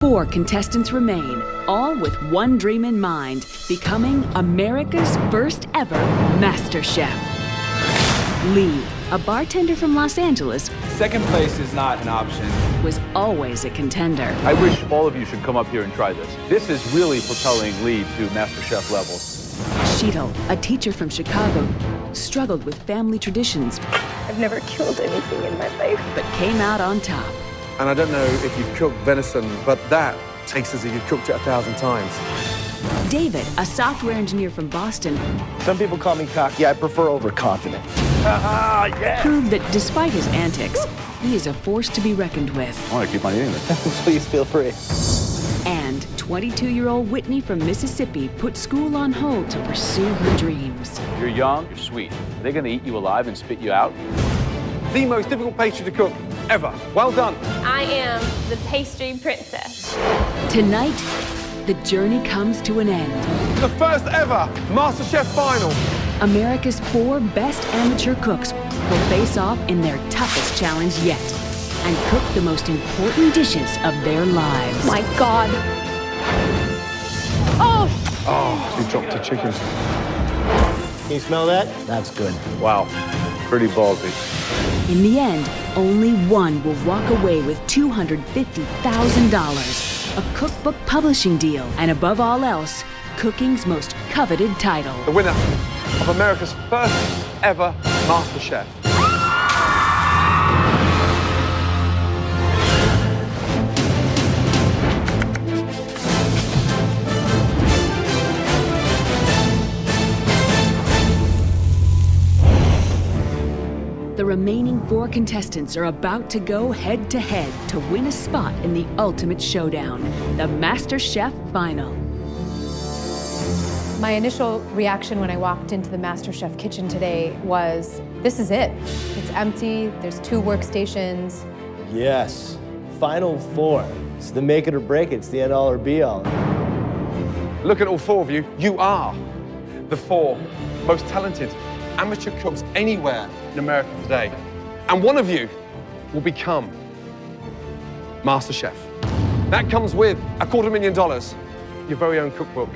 4 contestants remain, all with one dream in mind, becoming America's first ever MasterChef. Lee, a bartender from Los Angeles, Second place is not an option. was always a contender. I wish all of you should come up here and try this. This is really propelling Lee to MasterChef levels. Sheetal, a teacher from Chicago, struggled with family traditions, I've never killed anything in my life. but came out on top. And I don't know if you've cooked venison, but that tastes as if you've cooked it 1,000 times. David, a software engineer from Boston, Some people call me cocky. I prefer overconfident. proved that despite his antics, he is a force to be reckoned with. I want to keep on eating this. Please feel free. And 22-year-old Whitney from Mississippi put school on hold to pursue her dreams. You're young, you're sweet. Are they going to eat you alive and spit you out? The most difficult pastry to cook ever. Well done. I am the pastry princess. Tonight, the journey comes to an end. The first ever MasterChef final. America's 4 best amateur cooks will face off in their toughest challenge yet and cook the most important dishes of their lives. My God. Oh, Oh, she dropped the chicken. Can you smell that? That's good. Wow, pretty ballsy. In the end, only one will walk away with $250,000, a cookbook publishing deal, and above all else, cooking's most coveted title. The winner of America's first ever MasterChef. The remaining 4 contestants are about to go head-to-head to win a spot in the ultimate showdown, the MasterChef Final. My initial reaction when I walked into the MasterChef kitchen today was, this is it. It's empty, there's 2 workstations. Yes. Final 4. It's the make it or break it. It's the end all or be all. Look at all 4 of you. You are the 4 most talented amateur cooks anywhere in America today. And one of you will become MasterChef. That comes with $250,000, your very own cookbook.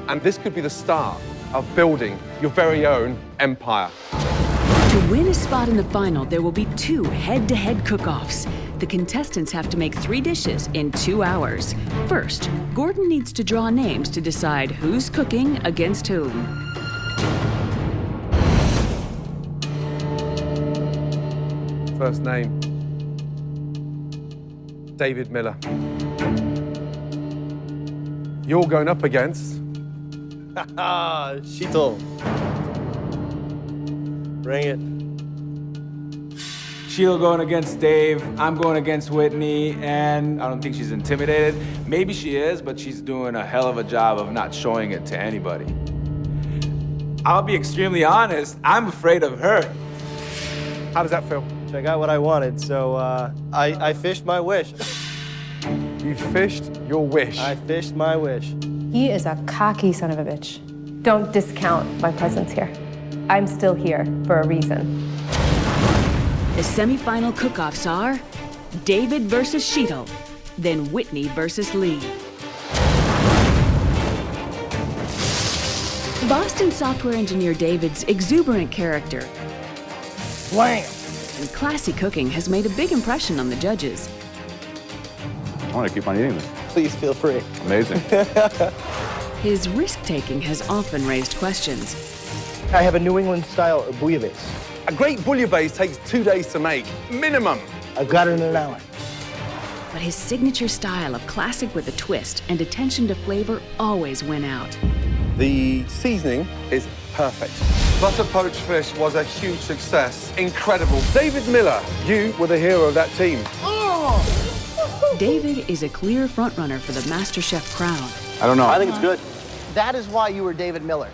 And this could be the start of building your very own empire. To win a spot in the final, there will be 2 head-to-head cook-offs. The contestants have to make 3 dishes in 2 hours. First, Gordon needs to draw names to decide who's cooking against whom. First name, David Miller. You're going up against Sheetal. Bring it. Sheila going against Dave, I'm going against Whitney, and I don't think she's intimidated. Maybe she is, but she's doing a hell of a job of not showing it to anybody. I'll be extremely honest, I'm afraid of her. How does that feel? I got what I wanted, so I fished my wish. You fished your wish. I fished my wish. He is a cocky son of a bitch. don't discount my presence here. I'm still here for a reason. The semifinal cook-offs are David versus Sheetal, then Whitney versus Lee. Boston software engineer David's exuberant character Wham! and classy cooking has made a big impression on the judges. I want to keep on eating this. Please feel free. Amazing. His risk-taking has often raised questions. I have a New England style bouillabaisse. A great bouillabaisse takes 2 days to make, minimum. I've got it in an hour. But his signature style of classic with a twist and attention to flavor always win out. The seasoning is perfect. Butter poached fish was a huge success. Incredible. David Miller, you were the hero of that team. David is a clear frontrunner for the MasterChef crown. I don't know. I think it's good. That is why you were David Miller.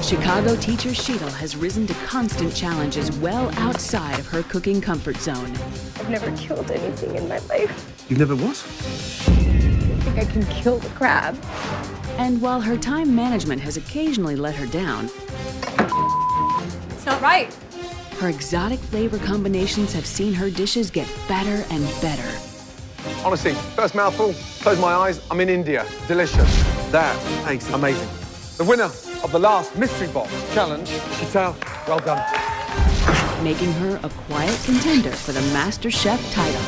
Chicago teacher Sheetal has risen to constant challenges well outside of her cooking comfort zone. I've never killed anything in my life. You never what? I think I can kill the crab. And while her time management has occasionally let her down, It's not right. Her exotic flavor combinations have seen her dishes get better and better. Honestly, first mouthful, close my eyes, I'm in India. Delicious. That tastes amazing. The winner of the last Mystery Box Challenge, Chital, well done. Making her a quiet contender for the MasterChef title.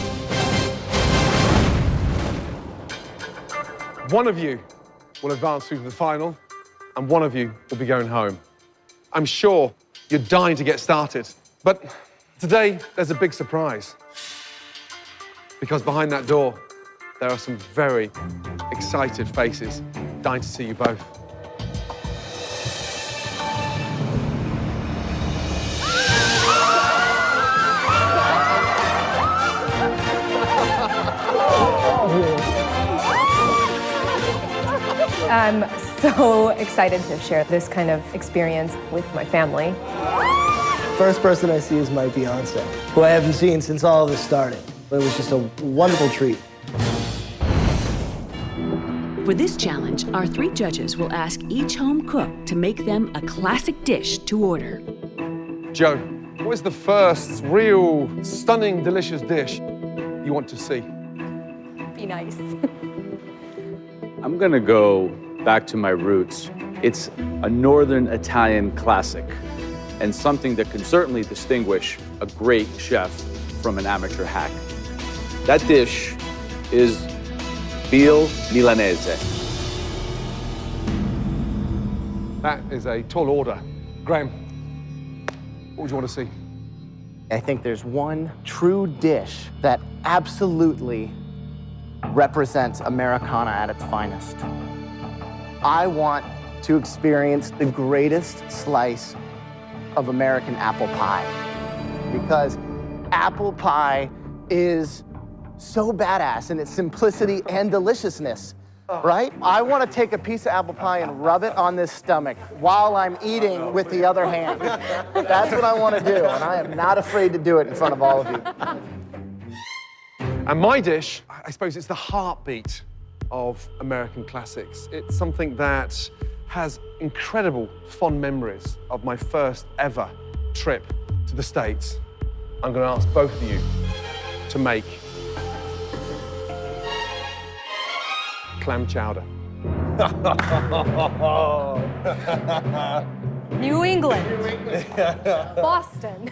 One of you will advance through to the final, and one of you will be going home. I'm sure you're dying to get started, but today there's a big surprise. Because behind that door, there are some very excited faces dying to see you both. I'm so excited to share this kind of experience with my family. First person I see is my fiance, who I haven't seen since all of this started. But it was just a wonderful treat. For this challenge, our 3 judges will ask each home cook to make them a classic dish to order. Joe, what is the first real, stunning, delicious dish you want to see? Be nice. I'm gonna go back to my roots. It's a Northern Italian classic and something that can certainly distinguish a great chef from an amateur hack. That dish is veal Milanese. That is a tall order. Graham, what would you want to see? I think there's one true dish that absolutely represents Americana at its finest. I want to experience the greatest slice of American apple pie, because apple pie is so badass in its simplicity and deliciousness, right? I want to take a piece of apple pie and rub it on this stomach while I'm eating with the other hand. That's what I want to do, and I am not afraid to do it in front of all of you. And my dish, I suppose it's the heartbeat of American classics. It's something that has incredible fond memories of my first ever trip to the States. I'm going to ask both of you to make clam chowder. New England. Boston.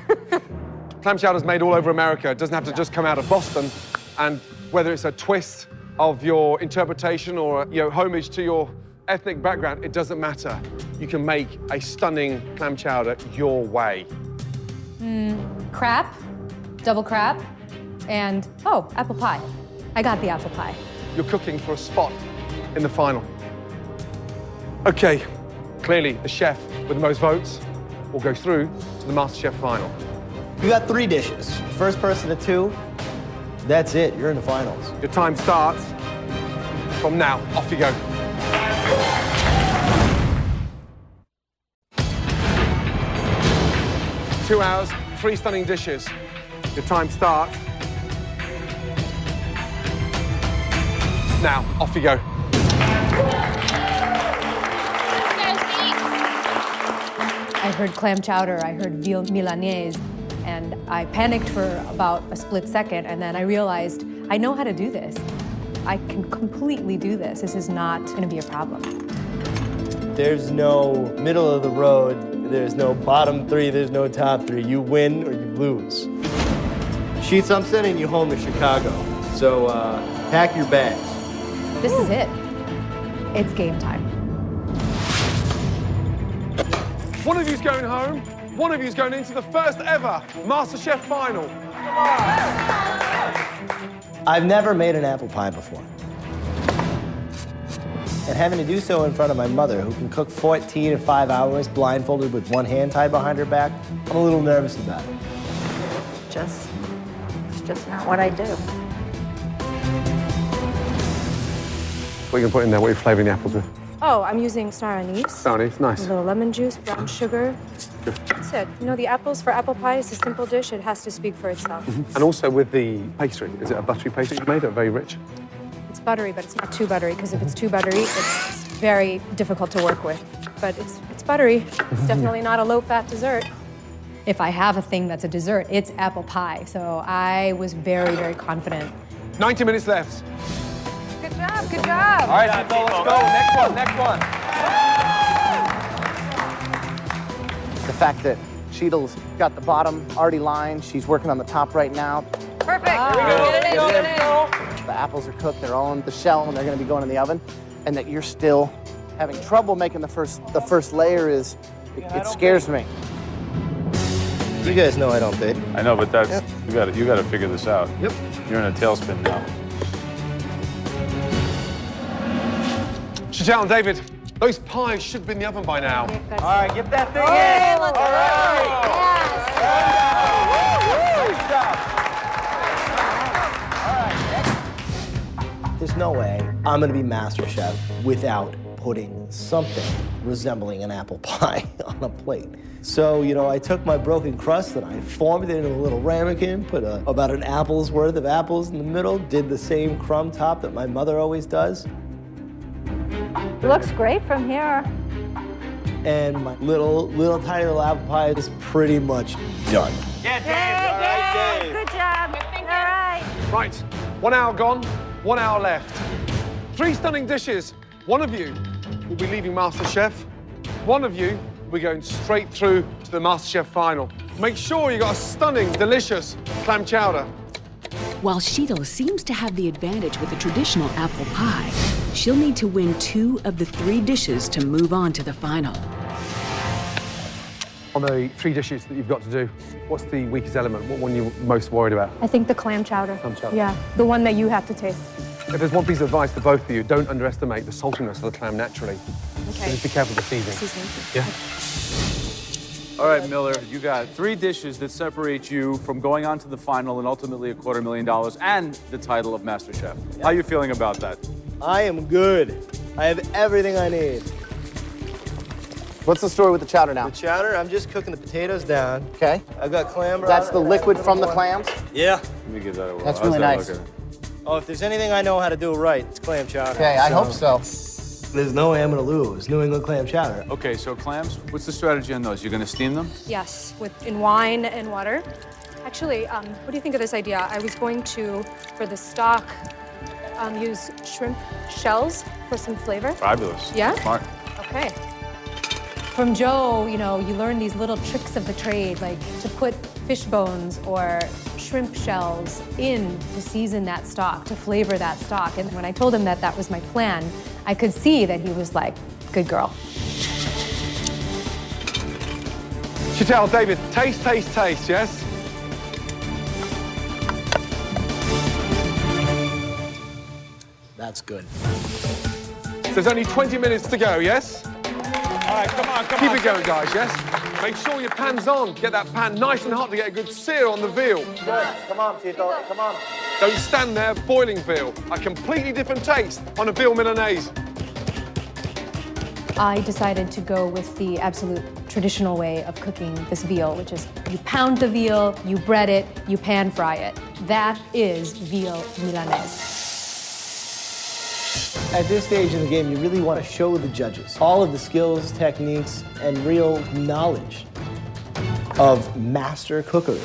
Clam chowder is made all over America. It doesn't have to just come out of Boston. And whether it's a twist of your interpretation or homage to your ethnic background, it doesn't matter. You can make a stunning clam chowder your way. Crab, double crab, and, oh, apple pie. I got the apple pie. You're cooking for a spot in the final. Okay, clearly the chef with the most votes will go through to the MasterChef final. You got 3 dishes. First person to 2, that's it. You're in the finals. Your time starts from now. Off you go. Two hours, 3 stunning dishes. Your time starts now. Off you go. I heard clam chowder, I heard veal Milanese, and I panicked for about a split second, and then I realized I know how to do this. I can completely do this. This is not going to be a problem. There's no middle of the road. There's no bottom 3. There's no top 3. You win or you lose. Sheets, I'm sending you home to Chicago. So pack your bags. This is it. It's game time. One of you's going home. One of you's going into the first ever MasterChef final. I've never made an apple pie before. And having to do so in front of my mother, who can cook 14 in 5 hours, blindfolded with one hand tied behind her back, I'm a little nervous about it. It's just not what I do. What are you going to put in there? What are you flavouring the apples with? Oh, I'm using star anise. Star anise, nice. A little lemon juice, brown sugar. That's it. You know, the apples for apple pie is a simple dish. It has to speak for itself. And also with the pastry, is it a buttery pastry you made or very rich? It's buttery, but it's not too buttery, because if it's too buttery, it's very difficult to work with. But it's buttery. It's definitely not a low-fat dessert. if I have a thing that's a dessert, it's apple pie. So I was very, very confident. 90 minutes left. Good job, good job. All right, let's go. Next one. The fact that Cheadle's got the bottom already lined, she's working on the top right now. Perfect. Get it in. The apples are cooked, they're all in the shell, and they're gonna be going in the oven. And that you're still having trouble making the first layer it scares me. You guys know I don't bake. I know, but that's you got to figure this out. Yep. You're in a tailspin now. Chantel and David, those pies should be in the oven by now. All right, get that thing Hey, in. let's All go. right. Nice job. There's no way I'm gonna be MasterChef without putting something resembling an apple pie on a plate. So, you know, I took my broken crust and I formed it into a little ramekin, put about an apple's worth of apples in the middle, did the same crumb top that my mother always does. Looks great from here. And my little tiny little apple pie is pretty much done. Yay, good job. All right. Right, 1 hour gone, 1 hour left. 3 stunning dishes. One of you will be leaving MasterChef. One of you will be going straight through to the MasterChef final. Make sure you got a stunning, delicious clam chowder. While Cheadle seems to have the advantage with the traditional apple pie, she'll need to win 2 of the 3 dishes to move on to the final. On the 3 dishes that you've got to do, what's the weakest element? What one are you most worried about? I think the clam chowder. Clam chowder. Yeah, the one that you have to taste. If there's one piece of advice for both of you, don't underestimate the saltiness of the clam naturally. So Okay. just be careful with the seasoning. Yeah. All right, Miller, you got 3 dishes that separate you from going on to the final and ultimately $250,000 and the title of MasterChef. How are you feeling about that? I am good. I have everything I need. What's the story with the chowder now? The chowder, I'm just cooking the potatoes down. Okay. I've got clam. That's the liquid from the clams? Yeah. Let me give that a whirl. That's How's really that nice. looking? Oh, if there's anything I know how to do right, it's clam chowder. Okay, I hope so. There's no way I'm gonna lose. New England clam chowder. Okay, so clams, what's the strategy on those? You're gonna steam them? Yes, in wine and water. Actually, what do you think of this idea? I was going to, for the stock, use shrimp shells for some flavor. Fabulous. Yeah? Smart. Okay. From Joe, you know, you learn these little tricks of the trade, like to put fish bones or shrimp shells in to season that stock, to flavor that stock. And when I told him that that was my plan, I could see that he was like, good girl. Chantel, David, taste, yes? That's good. There's only 20 minutes to go, yes? All right, come on. Keep it going, guys, yes? Make sure your pan's on. Get that pan nice and hot to get a good sear on the veal. Good. Come on, Tito. Come on. Don't stand there boiling veal. A completely different taste on a veal Milanese. I decided to go with the absolute traditional way of cooking this veal, which is you pound the veal, you bread it, you pan fry it. That is veal Milanese. At this stage in the game, you really want to show the judges all of the skills, techniques, and real knowledge of master cookery.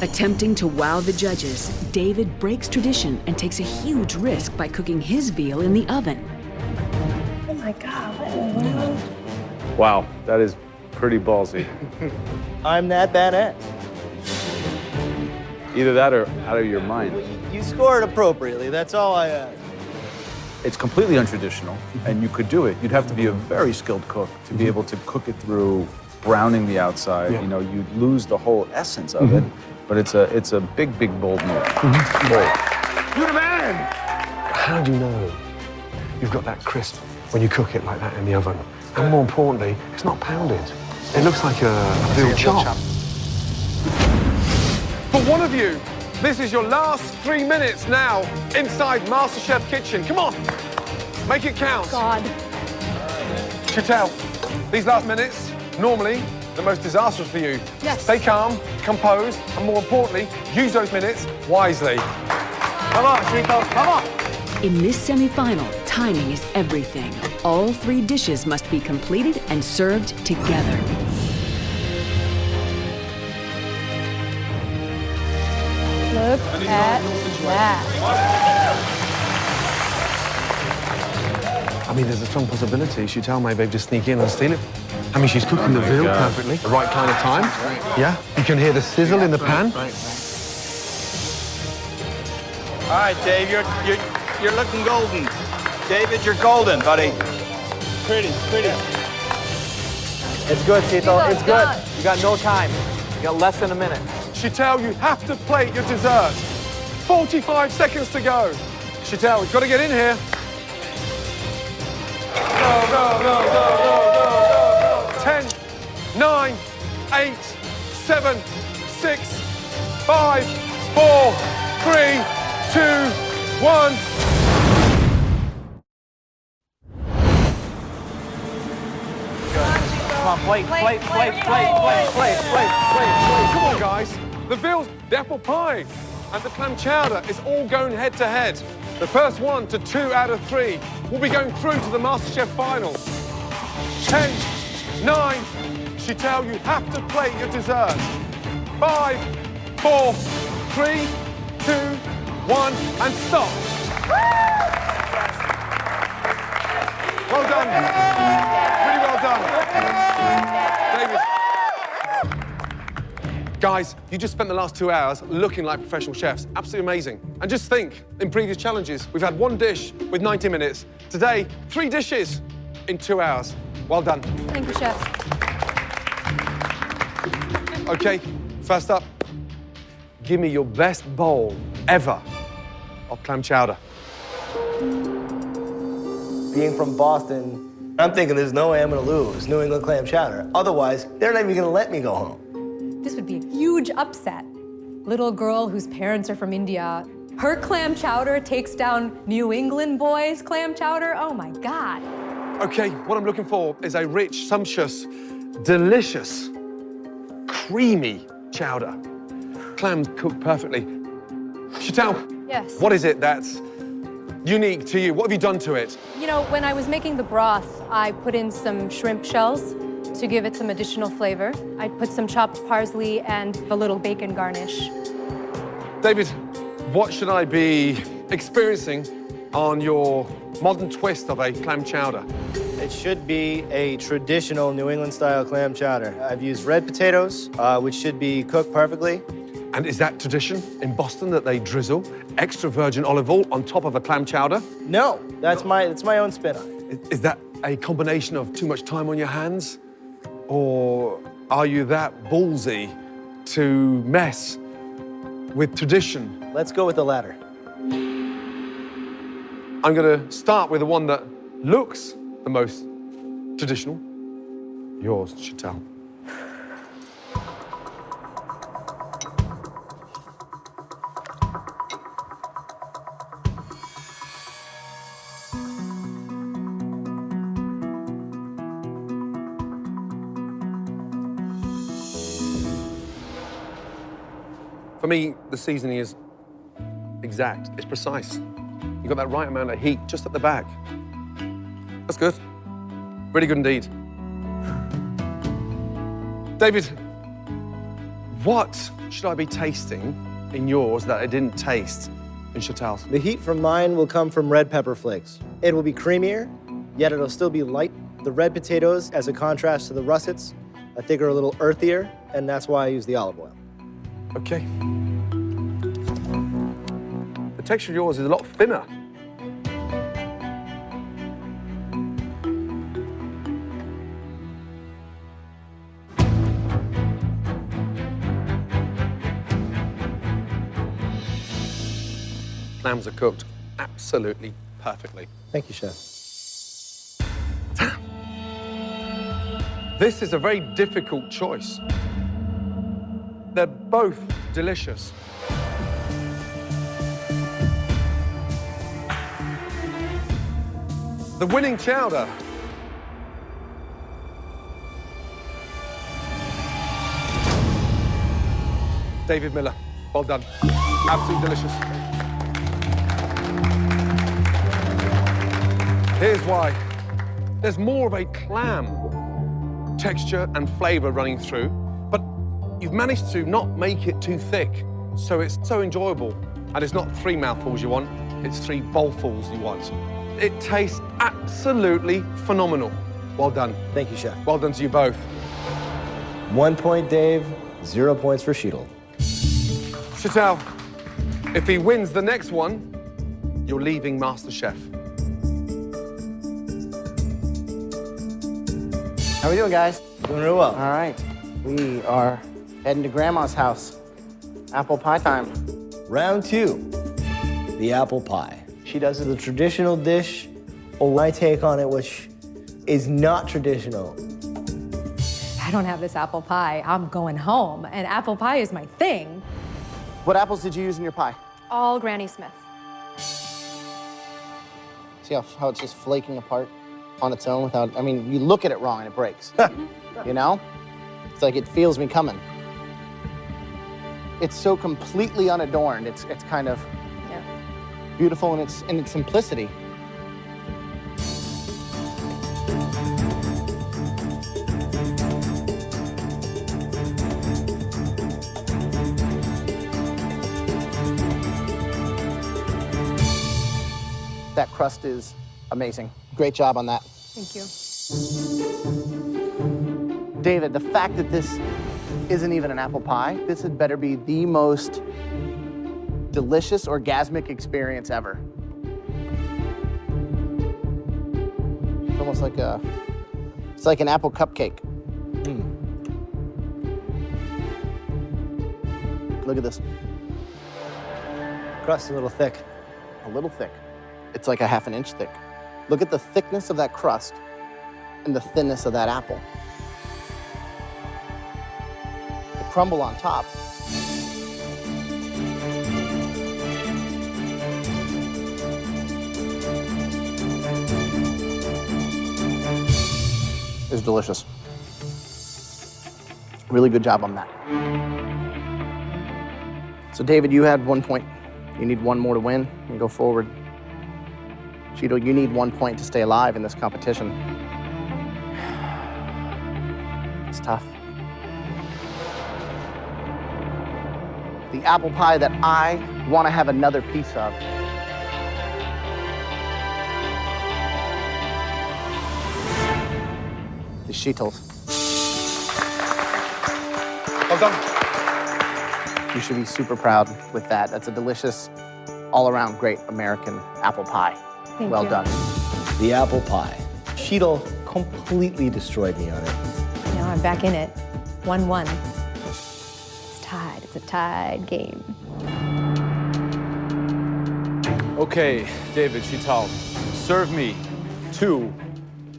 Attempting to wow the judges, David breaks tradition and takes a huge risk by cooking his veal in the oven. Oh my God, what in the world? Wow, that is pretty ballsy. I'm that badass. Either that or out of your mind. You scored appropriately. That's all I ask. It's completely untraditional, and you could do it. You'd have to be a very skilled cook to be able to cook it through browning the outside. You know, you'd lose the whole essence of it. But it's a big, big, bold move. Bold. You're the man! How do you know you've got that crisp when you cook it like that in the oven? And more importantly, it's not pounded. It looks like a veal chop. For one of you, this is your last 3 minutes now inside MasterChef kitchen. Come on, make it count. God. Chantel, these last minutes, normally the most disastrous for you. Yes. Stay calm, compose, and more importantly, use those minutes wisely. Come on, Chico, come on. In this semi-final, timing is everything. All 3 dishes must be completed and served together. Look at that. I mean, there's a strong possibility Chantal may be able to sneak in and steal it. I mean, she's cooking the veal perfectly, the right kind of time. Yeah, you can hear the sizzle in the pan. All right, Dave, you're looking golden. David, you're golden, buddy. Pretty. It's good, Tito. It's good. You got no time. You got less than a minute. Chantal, you have to plate your dessert. 45 seconds to go. Chantal, we've got to get in here. Go. 10, 9, 8, 7, 6, 5, 4, 3, 2, 1. Come on, plate. Come Come on, guys. The veal's the apple pie and the clam chowder is all going head to head. The first 1 to 2 out of 3 will be going through to the MasterChef final. 10, 9, Chantal, you have to plate your dessert. 5, 4, 3, 2, 1, and stop. Well done. Really well done. David. Guys, you just spent the last 2 hours looking like professional chefs. Absolutely amazing. And just think, in previous challenges, we've had 1 dish with 90 minutes. Today, 3 dishes in 2 hours. Well done. Thank you, Chef. Okay, first up, give me your best bowl ever of clam chowder. Being from Boston, I'm thinking there's no way I'm gonna lose New England clam chowder. Otherwise, they're not even gonna let me go home. This would be a huge upset. Little girl whose parents are from India, her clam chowder takes down New England boys' clam chowder. Oh my God. Okay, what I'm looking for is a rich, sumptuous, delicious, creamy chowder. Clams cooked perfectly. Chantal, Yes. what is it that's unique to you? What have you done to it? You know, when I was making the broth, I put in some shrimp shells to give it some additional flavor. I put some chopped parsley and a little bacon garnish. David, what should I be experiencing on your modern twist of a clam chowder? It should be a traditional New England style clam chowder. I've used red potatoes, which should be cooked perfectly. And is that tradition in Boston that they drizzle extra virgin olive oil on top of a clam chowder? No, that's my own spin on it. Is that a combination of too much time on your hands? Or are you that ballsy to mess with tradition? Let's go with the latter. I'm gonna start with the one that looks the most traditional. Yours, Chantal. For me, the seasoning is exact. It's precise. You got that right amount of heat just at the back. That's good. Really good indeed. David, what should I be tasting in yours that I didn't taste in Chantal's? The heat from mine will come from red pepper flakes. It will be creamier, yet it'll still be light. The red potatoes, as a contrast to the russets, I think are a little earthier, and that's why I use the olive oil. Okay. The texture of yours is a lot thinner. Clams are cooked absolutely perfectly. Thank you, Chef. This is a very difficult choice. They're both delicious. The winning chowder David Miller, well done. Absolutely delicious. Here's why. There's more of a clam texture and flavor running through, but you've managed to not make it too thick. So it's so enjoyable. And it's not 3 mouthfuls you want, it's 3 bowlfuls you want. It tastes absolutely phenomenal. Well done. Thank you, Chef. Well done to you both. 1 point, Dave. 0 points for Sheetal. Chantal, if he wins the next one, you're leaving MasterChef. How we doing, guys? Doing real well. All right. We are heading to Grandma's house. Apple pie time. Round 2, the apple pie. She does the traditional dish, or my take on it, which is not traditional. I don't have this apple pie. I'm going home, and apple pie is my thing. What apples did you use in your pie? All Granny Smith. See how it's just flaking apart on its own without, I mean, you look at it wrong and it breaks. You know? It's like it feels me coming. It's so completely unadorned. It's kind of beautiful in its simplicity. That crust is amazing. Great job on that. Thank you. David, the fact that this isn't even an apple pie, this had better be the most delicious, orgasmic experience ever. It's almost like it's like an apple cupcake. Look at this. Crust a little thick. A little thick. It's like a ½ an inch thick. Look at the thickness of that crust and the thinness of that apple. The crumble on top. Is delicious. Really good job on that. So David, you had 1 point. You need 1 more to win and go forward. Cheeto, you need 1 point to stay alive in this competition. It's tough. The apple pie that I want to have another piece of is Cheeto's. Well done. You should be super proud with that. That's a delicious, all-around great American apple pie. Thank well you. done. The apple pie. Sheetal completely destroyed me on it. Now I'm back in it. 1-1. It's tied. It's a tied game. Okay, David, Chantal, serve me 2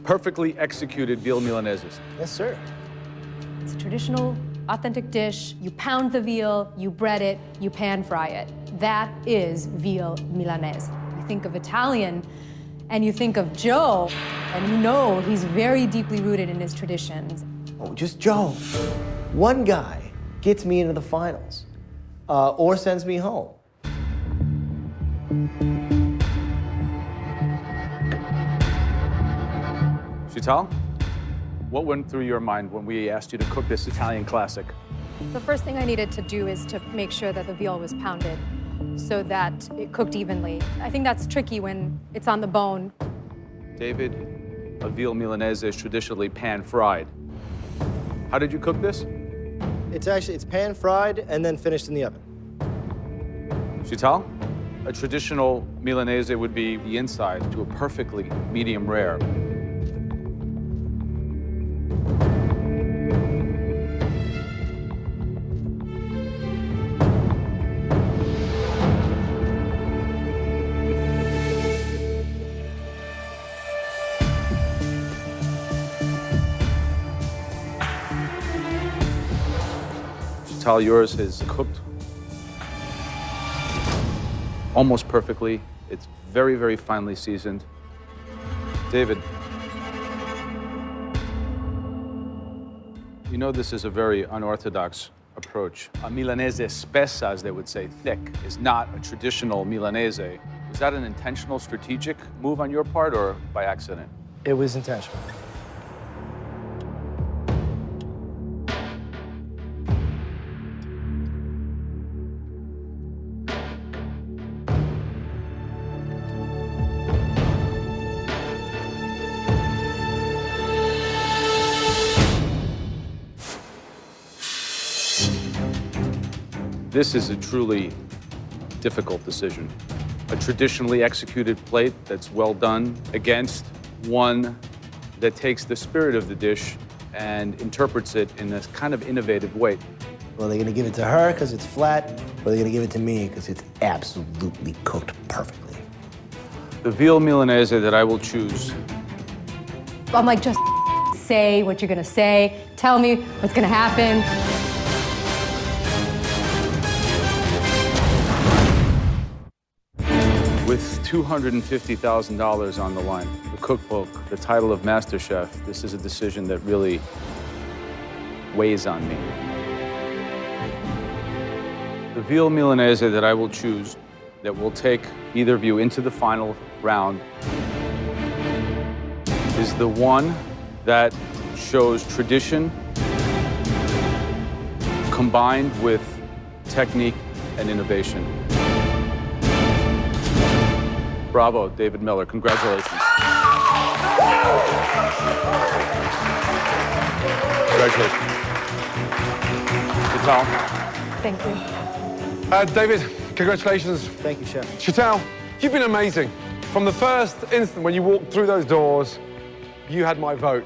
perfectly executed veal Milaneses. Yes, sir. It's a traditional, authentic dish. You pound the veal, you bread it, you pan fry it. That is veal Milanese. You think of Italian, and you think of Joe, and you know he's very deeply rooted in his traditions. Oh, just Joe. One guy gets me into the finals, or sends me home. Chantal, what went through your mind when we asked you to cook this Italian classic? The first thing I needed to do is to make sure that the veal was pounded so that it cooked evenly. I think that's tricky when it's on the bone. David, a veal Milanese is traditionally pan-fried. How did you cook this? It's pan fried and then finished in the oven. Chantal, a traditional Milanese would be the inside to a perfectly medium rare. Chantal, yours is cooked almost perfectly. It's very, very finely seasoned. David, you know this is a very unorthodox approach. A Milanese spessa, as they would say, thick, is not a traditional Milanese. Was that an intentional strategic move on your part or by accident? It was intentional. This is a truly difficult decision. A traditionally executed plate that's well done against one that takes the spirit of the dish and interprets it in a kind of innovative way. Well, they're gonna give it to her because it's flat, or they're gonna give it to me because it's absolutely cooked perfectly. The veal Milanese that I will choose. I'm like, just say what you're gonna say. Tell me what's gonna happen. With $250,000 on the line, the cookbook, the title of MasterChef, this is a decision that really weighs on me. The veal Milanese that I will choose, that will take either of you into the final round, is the one that shows tradition combined with technique and innovation. Bravo, David Miller. Congratulations. Congratulations. Chantal. Thank you. David, congratulations. Thank you, Chef. Chantal, you've been amazing. From the first instant when you walked through those doors, you had my vote.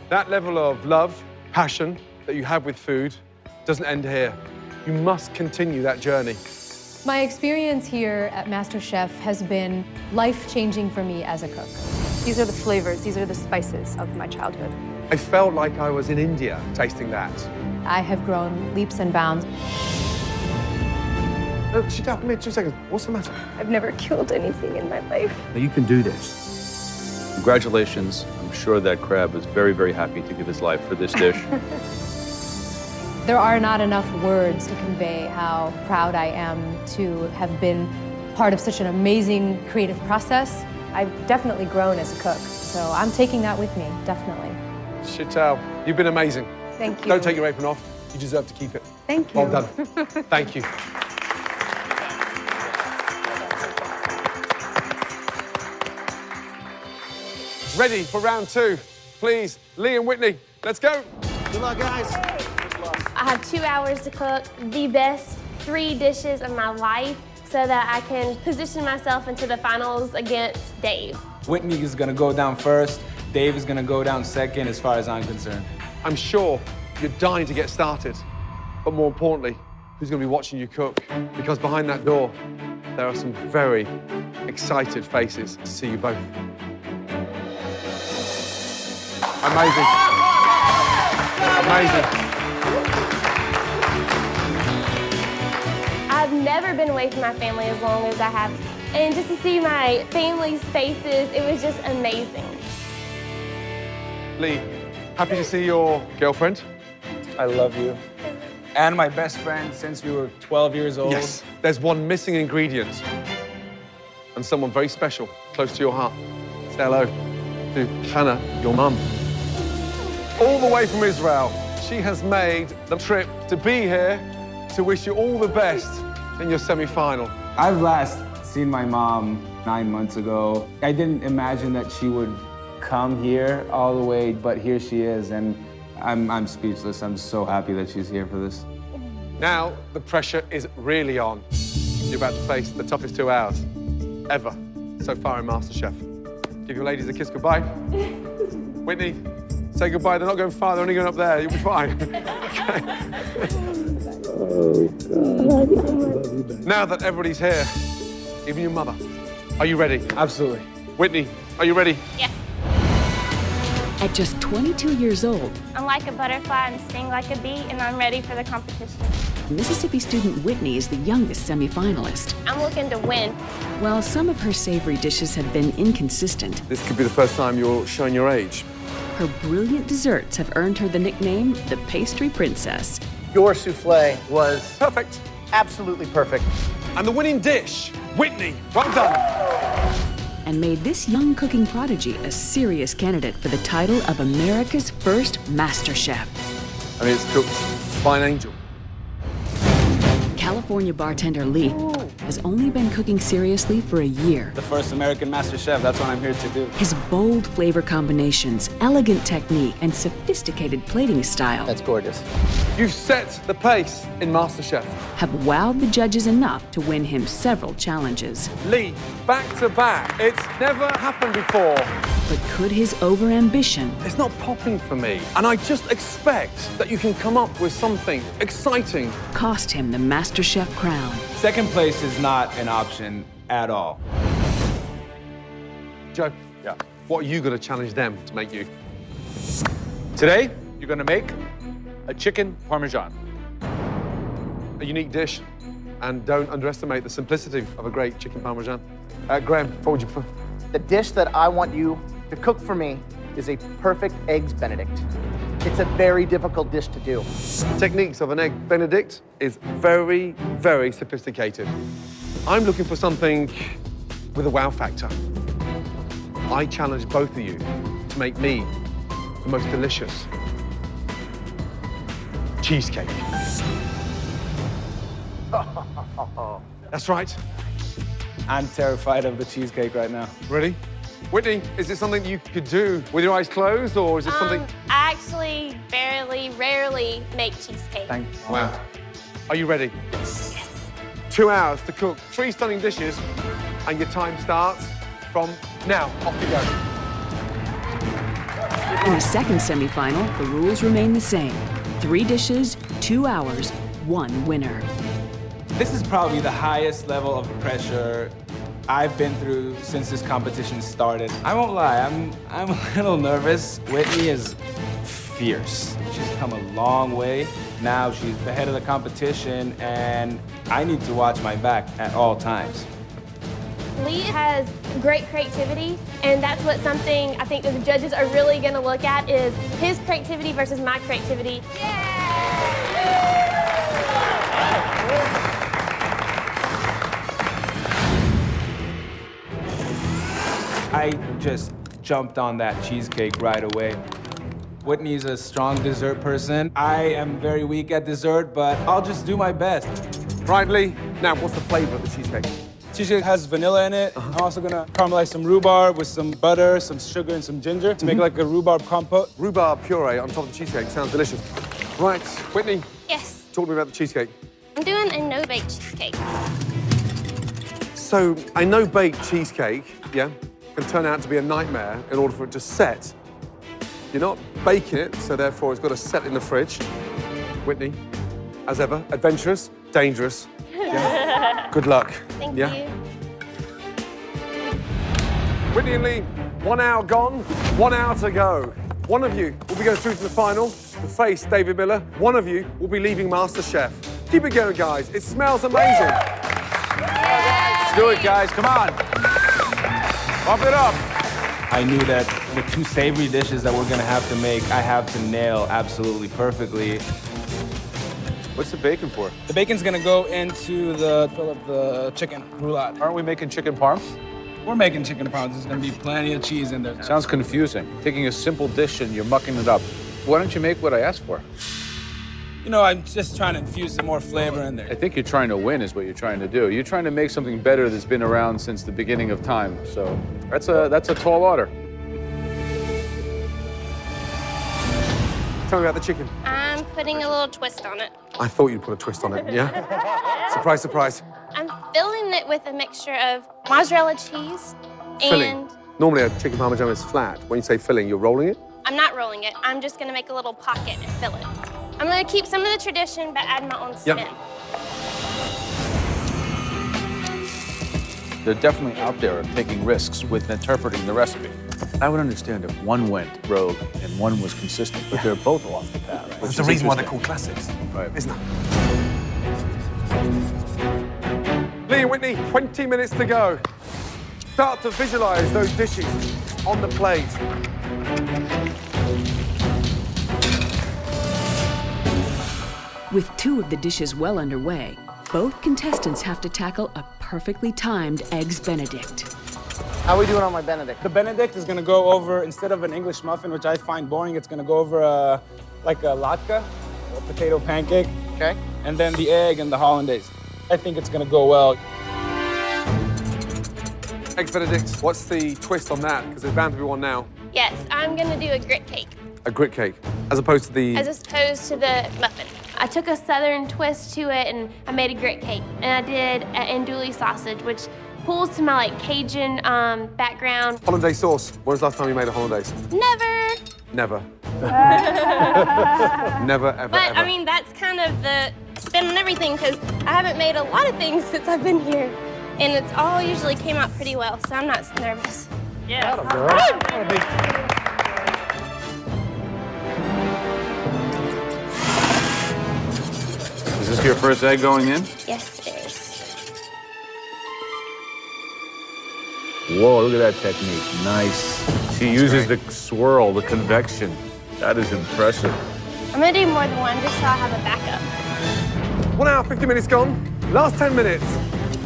That level of love, passion that you have with food doesn't end here. You must continue that journey. My experience here at MasterChef has been life-changing for me as a cook. These are the flavors, these are the spices of my childhood. I felt like I was in India tasting that. I have grown leaps and bounds. Chantal, come here, 2 seconds. What's the matter? I've never killed anything in my life. You can do this. Congratulations. I'm sure that crab was very, very happy to give his life for this dish. There are not enough words to convey how proud I am to have been part of such an amazing creative process. I've definitely grown as a cook, so I'm taking that with me, definitely. Chantal, you've been amazing. Thank you. Don't take your apron off. You deserve to keep it. Thank you. Well done. Thank you. Ready for round two. Please, Lee and Whitney, let's go. Good luck, guys. I have 2 hours to cook the best 3 dishes of my life so that I can position myself into the finals against Dave. Whitney is gonna go down first. Dave is gonna go down second as far as I'm concerned. I'm sure you're dying to get started, but more importantly, who's gonna be watching you cook? Because behind that door, there are some very excited faces to see you both. Amazing. Amazing. I've never been away from my family as long as I have. And just to see my family's faces, it was just amazing. Lee, happy to see your girlfriend. I love you. And my best friend since we were 12 years old. Yes, there's one missing ingredient. And someone very special, close to your heart. Say hello to Hannah, your mum. All the way from Israel, she has made the trip to be here to wish you all the best in your semi-final. I've last seen my mom 9 months ago. I didn't imagine that she would come here all the way, but here she is, and I'm speechless. I'm so happy that she's here for this. Now, the pressure is really on. You're about to face the toughest 2 hours ever so far in MasterChef. Give your ladies a kiss goodbye. Whitney, say goodbye. They're not going far, they're only going up there. You'll be fine. Okay. Oh, God. Now that everybody's here, even your mother, are you ready? Absolutely. Whitney, are you ready? Yes. At just 22 years old, I'm like a butterfly and sting like a bee, and I'm ready for the competition. Mississippi student Whitney is the youngest semifinalist. I'm looking to win. While some of her savory dishes have been inconsistent, This could be the first time you're showing your age. her brilliant desserts have earned her the nickname the Pastry Princess. Your souffle was Perfect. absolutely perfect. And the winning dish, Whitney, well done. And made this young cooking prodigy a serious candidate for the title of America's first MasterChef. I mean, it's cooked fine angel. California bartender Lee has only been cooking seriously for a year. The first American master chef, that's what I'm here to do. His bold flavor combinations, elegant technique, and sophisticated plating style That's gorgeous. You've set the pace in MasterChef. have wowed the judges enough to win him several challenges. Lee, back to back. It's never happened before. But could his overambition It's not popping for me. And I just expect that you can come up with something exciting. cost him the MasterChef crown? Second place is not an option at all. Joe, what are you going to challenge them to make you? Today, you're gonna make a chicken parmesan. A unique dish. And don't underestimate the simplicity of a great chicken parmesan. Graham, what would you prefer? The dish that I want you to cook for me is a perfect eggs Benedict. It's a very difficult dish to do. Techniques of an egg Benedict is very, very sophisticated. I'm looking for something with a wow factor. I challenge both of you to make me the most delicious cheesecake. That's right. I'm terrified of the cheesecake right now. Ready? Whitney, is it something you could do with your eyes closed, or is it something... I actually rarely make cheesecake. Wow. Are you ready? Yes. 2 hours to cook 3 stunning dishes, and your time starts from now. Off you go. In the second semifinal, the rules remain the same. 3 dishes, 2 hours, 1 winner. This is probably the highest level of pressure I've been through since this competition started. I won't lie, I'm a little nervous. Whitney is fierce. She's come a long way. Now she's the head of the competition, and I need to watch my back at all times. Lee has great creativity, and that's what something I think that the judges are really gonna look at is his creativity versus my creativity. I just jumped on that cheesecake right away. Whitney's a strong dessert person. I am very weak at dessert, but I'll just do my best. Right, Lee. Now, what's the flavor of the cheesecake? Cheesecake has vanilla in it. I'm also gonna caramelize some rhubarb with some butter, some sugar, and some ginger to make like a rhubarb compote. Rhubarb puree on top of the cheesecake. Sounds delicious. Right, Whitney, Yes, talk to me about the cheesecake. I'm doing a no-bake cheesecake. So, a no-bake cheesecake, can turn out to be a nightmare in order for it to set. You're not baking it, so therefore it's got to set in the fridge. Whitney, as ever, adventurous, dangerous. Yeah. Good luck. Thank you. Whitney and Lee, 1 hour gone, 1 hour to go. One of you will be going through to the final to face David Miller. One of you will be leaving MasterChef. Keep it going, guys. It smells amazing. Let's do it, guys. Come on. Pump it up. I knew that the 2 savory dishes that we're gonna have to make, I have to nail absolutely perfectly. What's the bacon for? The bacon's gonna go into the fill of the chicken roulade. Aren't we making chicken parm? We're making chicken parm. There's gonna be plenty of cheese in there. Sounds confusing. Taking a simple dish and you're mucking it up. Why don't you make what I asked for? You know, I'm just trying to infuse some more flavor in there. I think you're trying to win is what you're trying to do. You're trying to make something better that's been around since the beginning of time. So that's a tall order. Tell me about the chicken. I'm putting a little twist on it. I thought you'd put a twist on it, yeah? Surprise, surprise. I'm filling it with a mixture of mozzarella cheese Filling. and Normally a chicken parmesan is flat. When you say filling, you're rolling it? I'm not rolling it. I'm just gonna make a little pocket and fill it. I'm gonna keep some of the tradition, but add my own spin. Yep. They're definitely out there taking risks with interpreting the recipe. I would understand if one went rogue and one was consistent, but they're both off the path. That's the reason why they're called classics, Right. isn't it? Lee and Whitney, 20 minutes to go. Start to visualize those dishes on the plate. With 2 of the dishes well underway, both contestants have to tackle a perfectly timed Eggs Benedict. How are we doing on my Benedict? The Benedict is gonna go over, instead of an English muffin, which I find boring, it's gonna go over like a latke, a potato pancake. Okay. And then the egg and the hollandaise. I think it's gonna go well. Eggs Benedict, what's the twist on that? Because there's bound to be one now. Yes, I'm gonna do a grit cake. A grit cake, as opposed to the... As opposed to the muffin. I took a southern twist to it and I made a grit cake. And I did an andouille sausage, which pulls to my like Cajun background. Hollandaise sauce. When was the last time you made a hollandaise? Never. Never. Never, ever, But ever. I mean, that's kind of the spin on everything because I haven't made a lot of things since I've been here. And it's all usually came out pretty well, so I'm not nervous. Yeah. Is this your first egg going in? Yes, it is. Whoa, look at that technique. Nice. She uses the swirl, the convection. That is impressive. I'm gonna do more than one just so I have a backup. 1 hour, 50 minutes gone. Last 10 minutes.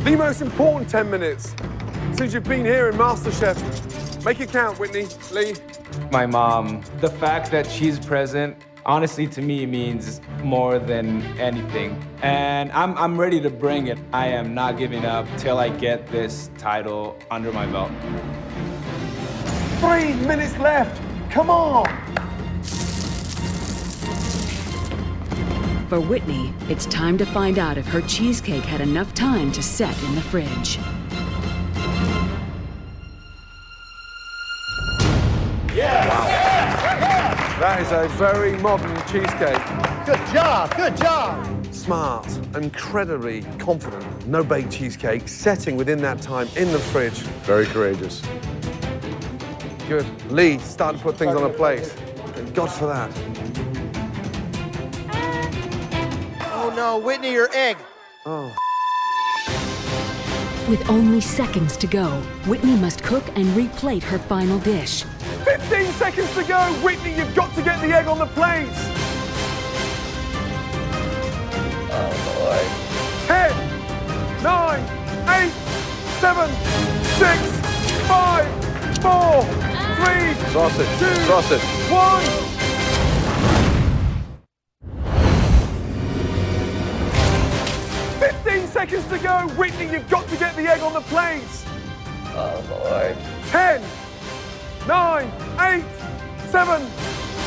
The most important 10 minutes since you've been here in MasterChef. Make it count, Whitney, Lee. My mom, the fact that she's present, honestly, to me, means more than anything. And I'm ready to bring it. I am not giving up till I get this title under my belt. 3 minutes left. Come on. For Whitney, it's time to find out if her cheesecake had enough time to set in the fridge. That is a very modern cheesecake. Good job, good job. Smart, incredibly confident, no-bake cheesecake, setting within that time in the fridge. Very courageous. Good. Lee, starting to put things on a plate. Thank God for that. Oh no, Whitney, your egg. Oh. With only seconds to go, Whitney must cook and replate her final dish. 15 seconds to go. Whitney, you've got to get the egg on the plate. Oh, boy. 10, 9, 8, 7, 6, 5, 4, 3, Sausage, 2, sausage. 1. Seconds to go. Whitney, you've got to get the egg on the plate. Oh, boy. 10, 9, 8, 7,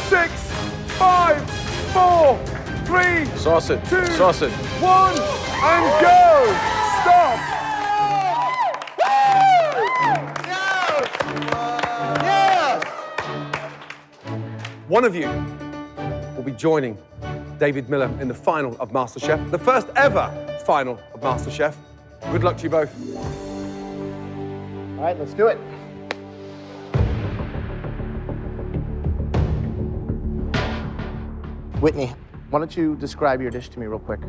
6, 5, 4, 3, Sausage, 2, sausage. 1, and go. Stop. Yes! One of you will be joining David Miller in the final of MasterChef, the first ever final of MasterChef. Good luck to you both. All right, let's do it. Whitney, why don't you describe your dish to me real quick?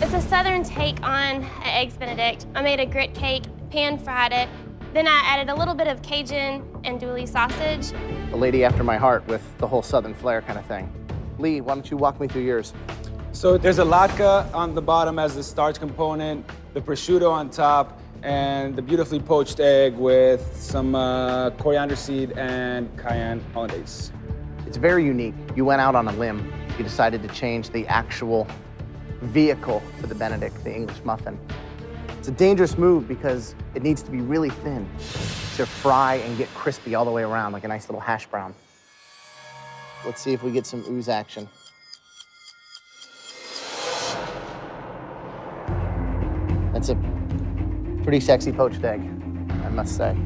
It's a southern take on Eggs Benedict. I made a grit cake, pan-fried it. Then I added a little bit of Cajun andouille sausage. A lady after my heart with the whole southern flair kind of thing. Lee, why don't you walk me through yours? So there's a latke on the bottom as the starch component, the prosciutto on top, and the beautifully poached egg with some coriander seed and cayenne hollandaise. It's very unique. You went out on a limb. You decided to change the actual vehicle for the Benedict, the English muffin. It's a dangerous move because it needs to be really thin to fry and get crispy all the way around, like a nice little hash brown. Let's see if we get some ooze action. That's a pretty sexy poached egg, I must say.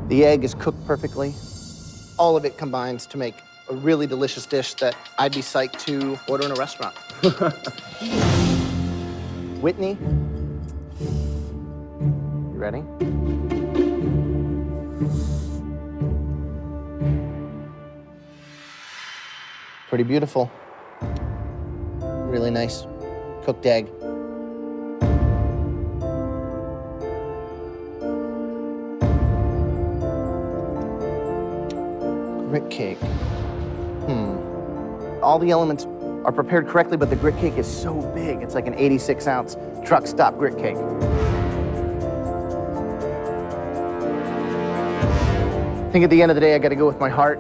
The egg is cooked perfectly. All of it combines to make a really delicious dish that I'd be psyched to order in a restaurant. Whitney, you ready? Pretty beautiful. Really nice cooked egg. Grit cake. All the elements are prepared correctly, but the grit cake is so big. It's like an 86-ounce truck stop grit cake. think at the end of the day, I got to go with my heart,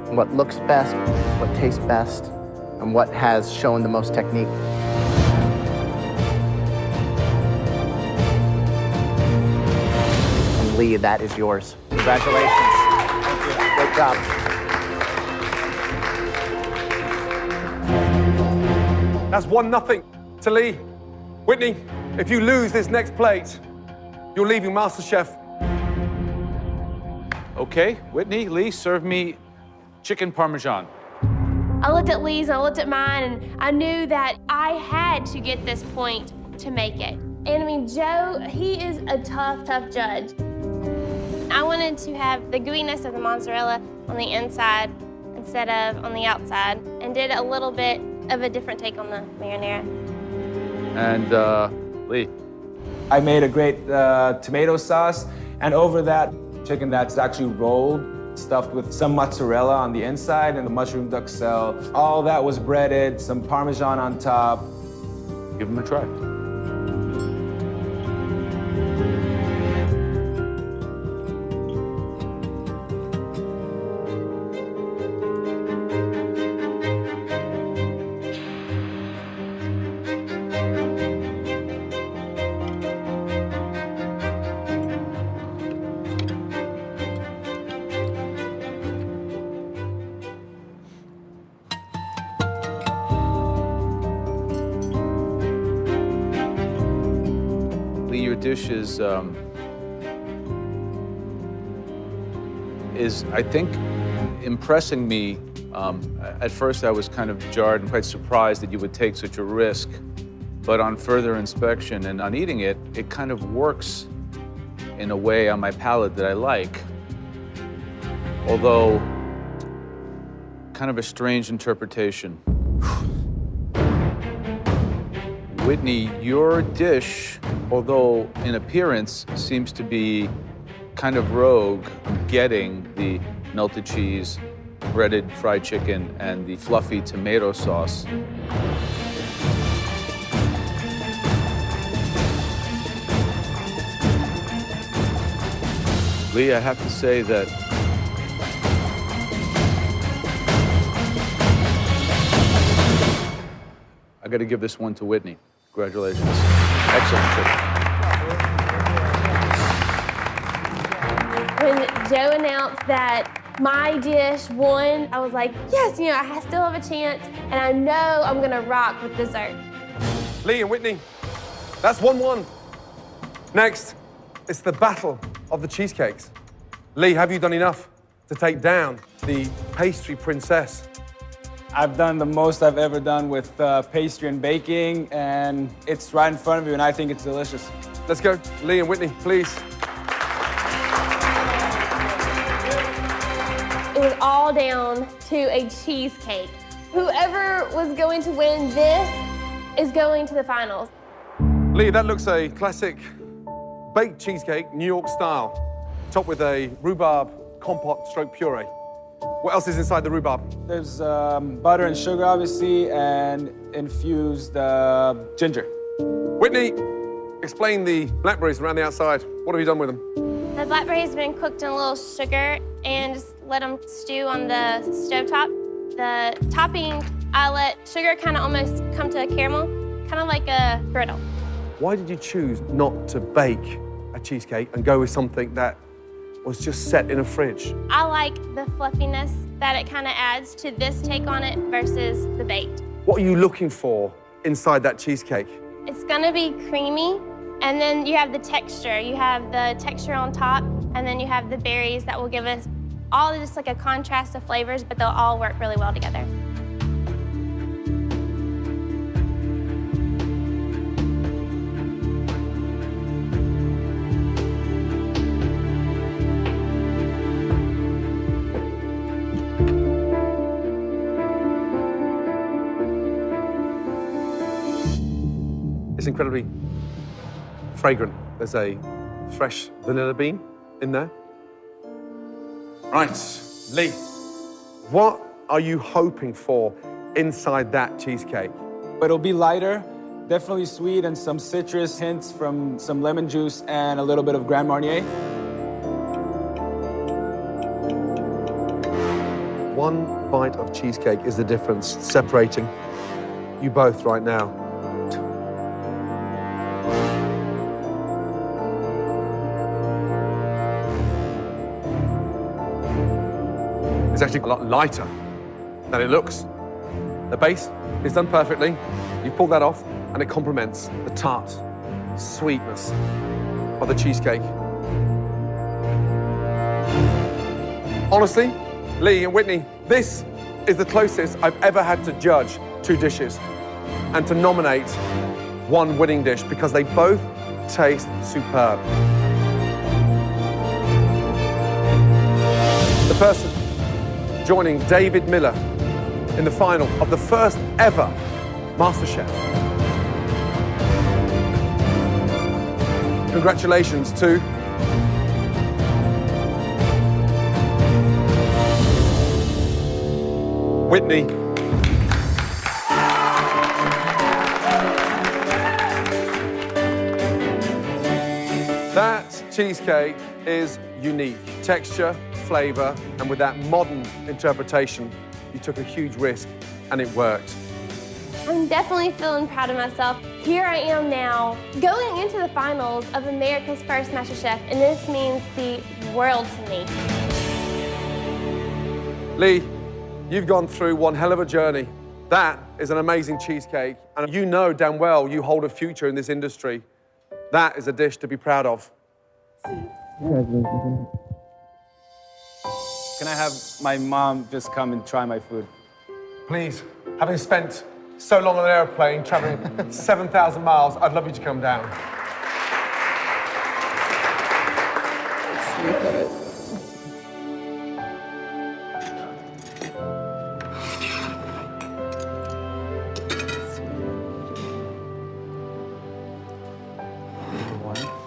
what looks best, what tastes best, and what has shown the most technique. And Lee, that is yours. Congratulations. Great job. That's 1-0 to Lee. Whitney, if you lose this next plate, you're leaving MasterChef. Okay, Whitney, Lee, serve me chicken parmesan. I looked at Lee's and I looked at mine, and I knew that I had to get this point to make it. And I mean, Joe, he is a tough, tough judge. I wanted to have the gooiness of the mozzarella on the inside instead of on the outside, and did a little bit of a different take on the marinara. And Lee. I made a great tomato sauce, and over that, chicken that's actually rolled, stuffed with some mozzarella on the inside and the mushroom duxelle. All that was breaded, some Parmesan on top. Give them a try. Lee, your dish is I think, impressing me. At first, I was kind of jarred and quite surprised that you would take such a risk. But on further inspection and on eating it, it kind of works in a way on my palate that I like. Although, kind of a strange interpretation. Whitney, your dish, although in appearance seems to be kind of rogue, getting the melted cheese, breaded fried chicken, and the fluffy tomato sauce. Lee, I have to say that I got to give this one to Whitney. Congratulations. Excellent chicken. When Joe announced that my dish won, I was like, yes, you know, I still have a chance, and I know I'm gonna rock with dessert. Lee and Whitney, that's 1-1. Next, it's the battle of the cheesecakes. Lee, have you done enough to take down the pastry princess? I've done the most I've ever done with pastry and baking, and it's right in front of you, and I think it's delicious. Let's go. Lee and Whitney, please. It was all down to a cheesecake. Whoever was going to win this is going to the finals. Lee, that looks a classic baked cheesecake, New York style, topped with a rhubarb compote stroke puree. What else is inside the rhubarb? There's butter and sugar, obviously, and infused ginger. Whitney, explain the blackberries around the outside. What have you done with them? The blackberries have been cooked in a little sugar and just let them stew on the stovetop. The topping, I let sugar kind of almost come to a caramel, kind of like a brittle. Why did you choose not to bake a cheesecake and go with something that was just set in a fridge? I like the fluffiness that it kind of adds to this take on it versus the baked. What are you looking for inside that cheesecake? It's gonna be creamy, and then you have the texture. You have the texture on top, and then you have the berries that will give us all just like a contrast of flavors, but they'll all work really well together. It's incredibly fragrant. There's a fresh vanilla bean in there. Right, Lee, what are you hoping for inside that cheesecake? It'll be lighter, definitely sweet, and some citrus hints from some lemon juice and a little bit of Grand Marnier. One bite of cheesecake is the difference separating you both right now. It's actually a lot lighter than it looks. The base is done perfectly. You pull that off, and it complements the tart sweetness of the cheesecake. Honestly, Lee and Whitney, this is the closest I've ever had to judge two dishes and to nominate one winning dish because they both taste superb. The person joining David Miller in the final of the first ever MasterChef. Congratulations to Whitney. That cheesecake is unique. Texture, flavor, and with that modern interpretation, you took a huge risk and it worked. I'm definitely feeling proud of myself. Here I am now, going into the finals of America's First MasterChef, and this means the world to me. Lee, you've gone through one hell of a journey. That is an amazing cheesecake, and you know damn well you hold a future in this industry. That is a dish to be proud of. Can I have my mom just come and try my food? Please, having spent so long on an airplane, traveling 7,000 miles, I'd love you to come down.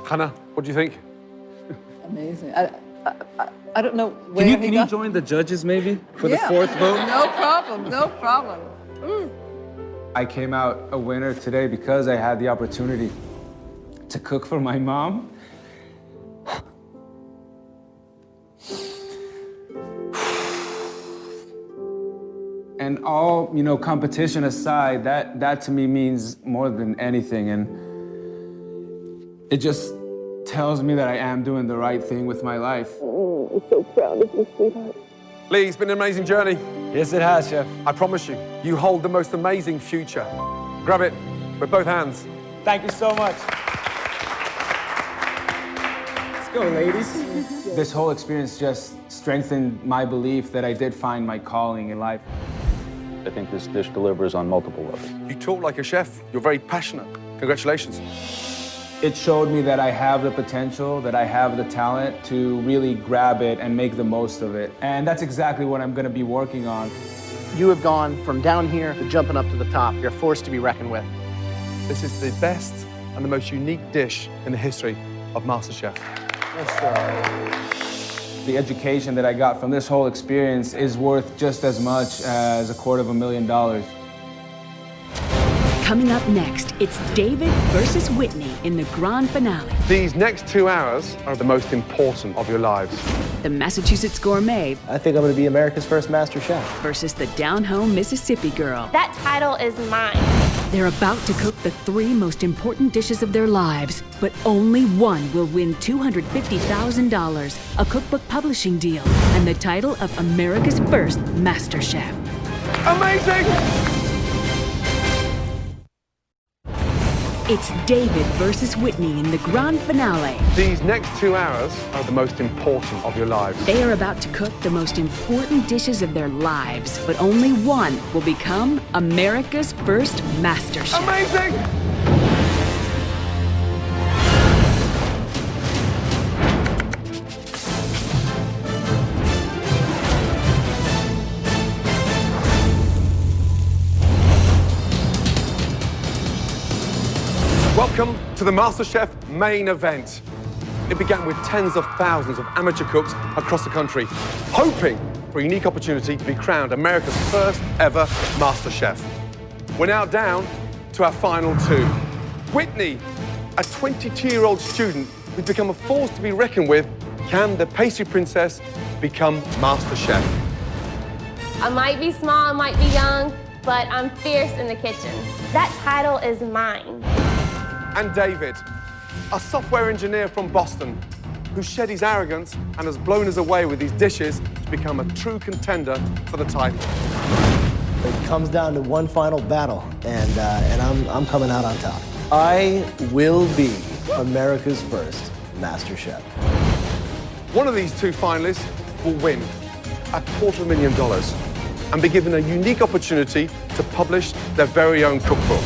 Hannah, what do you think? Amazing. I don't know where Can you join the judges maybe for the fourth vote? No problem, no problem. I came out a winner today because I had the opportunity to cook for my mom. And all, competition aside, that to me means more than anything. And it just tells me that I am doing the right thing with my life. I'm so proud of you, sweetheart. Lee, it's been an amazing journey. Yes, it has, Chef. I promise you, you hold the most amazing future. Grab it with both hands. Thank you so much. Let's go, ladies. This whole experience just strengthened my belief that I did find my calling in life. I think this dish delivers on multiple levels. You talk like a chef. You're very passionate. Congratulations. It showed me that I have the potential, that I have the talent to really grab it and make the most of it. And that's exactly what I'm going to be working on. You have gone from down here to jumping up to the top. You're a force to be reckoned with. This is the best and the most unique dish in the history of MasterChef. The education that I got from this whole experience is worth just as much as $250,000. Coming up next, it's David versus Whitney in the grand finale. These next 2 hours are the most important of your lives. The Massachusetts gourmet I think I'm going to be America's First MasterChef. versus the down-home Mississippi girl. That title is mine. They're about to cook the 3 most important dishes of their lives, but only one will win $250,000, a cookbook publishing deal, and the title of America's First MasterChef. Amazing! It's David versus Whitney in the grand finale. These next 2 hours are the most important of your lives. They are about to cook the most important dishes of their lives, but only one will become America's First MasterChef. Amazing! Welcome to the MasterChef main event. It began with tens of thousands of amateur cooks across the country, hoping for a unique opportunity to be crowned America's first ever MasterChef. We're now down to our final 2. Whitney, a 22-year-old student who's become a force to be reckoned with, can the pastry princess become MasterChef? I might be small, I might be young, but I'm fierce in the kitchen. That title is mine. And David, a software engineer from Boston, who shed his arrogance and has blown us away with his dishes to become a true contender for the title. It comes down to one final battle, and I'm coming out on top. I will be America's first Master Chef. One of these two finalists will win $250,000 and be given a unique opportunity to publish their very own cookbook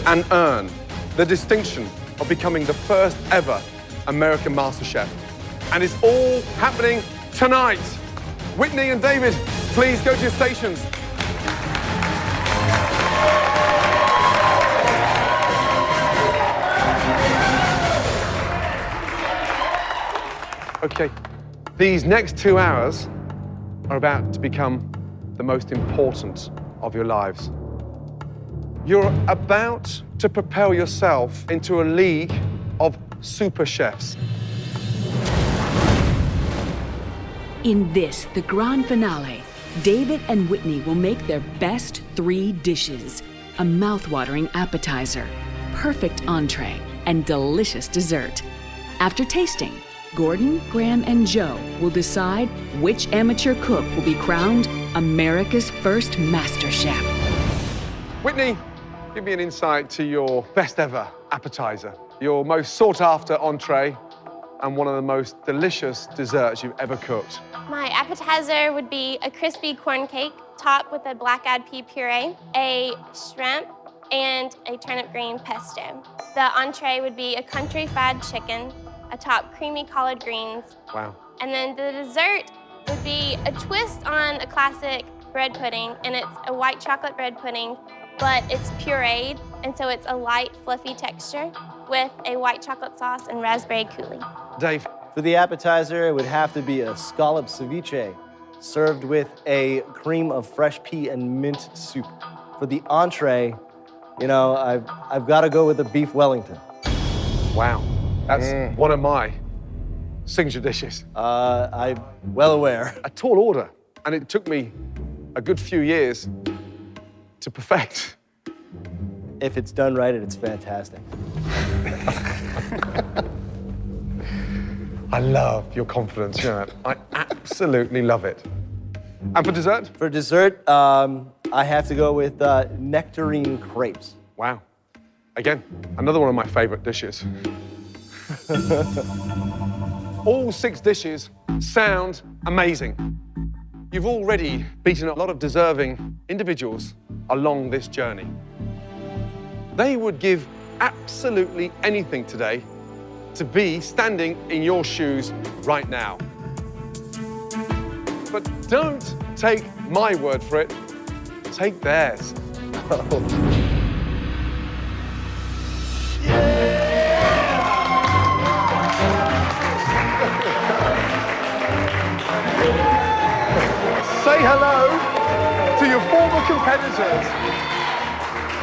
and earn the distinction of becoming the first ever American Master Chef. And it's all happening tonight. Whitney and David, please go to your stations. Okay, these next 2 hours are about to become the most important of your lives. You're about to propel yourself into a league of super chefs. In this, the grand finale, David and Whitney will make their best 3 dishes: a mouth-watering appetizer, perfect entree, and delicious dessert. After tasting, Gordon, Graham, and Joe will decide which amateur cook will be crowned America's first Master Chef. Whitney, give me an insight to your best ever appetizer, your most sought after entree, and one of the most delicious desserts you've ever cooked. My appetizer would be a crispy corn cake topped with a black-eyed pea puree, a shrimp, and a turnip green pesto. The entree would be a country fried chicken, atop creamy collard greens. Wow. And then the dessert would be a twist on a classic bread pudding, and it's a white chocolate bread pudding, but it's pureed, and so it's a light, fluffy texture with a white chocolate sauce and raspberry coulis. Dave. For the appetizer, it would have to be a scallop ceviche, served with a cream of fresh pea and mint soup. For the entree, you know, I've got to go with a beef Wellington. Wow. That's one of my signature dishes. I'm well aware. A tall order, and it took me a good few years to perfect. If it's done right, it's fantastic. I love your confidence, you know. I absolutely love it. And for dessert? For dessert, I have to go with nectarine crepes. Wow. Again, another one of my favorite dishes. All 6 dishes sound amazing. You've already beaten a lot of deserving individuals along this journey. They would give absolutely anything today to be standing in your shoes right now. But don't take my word for it, take theirs. Say hello to your former competitors.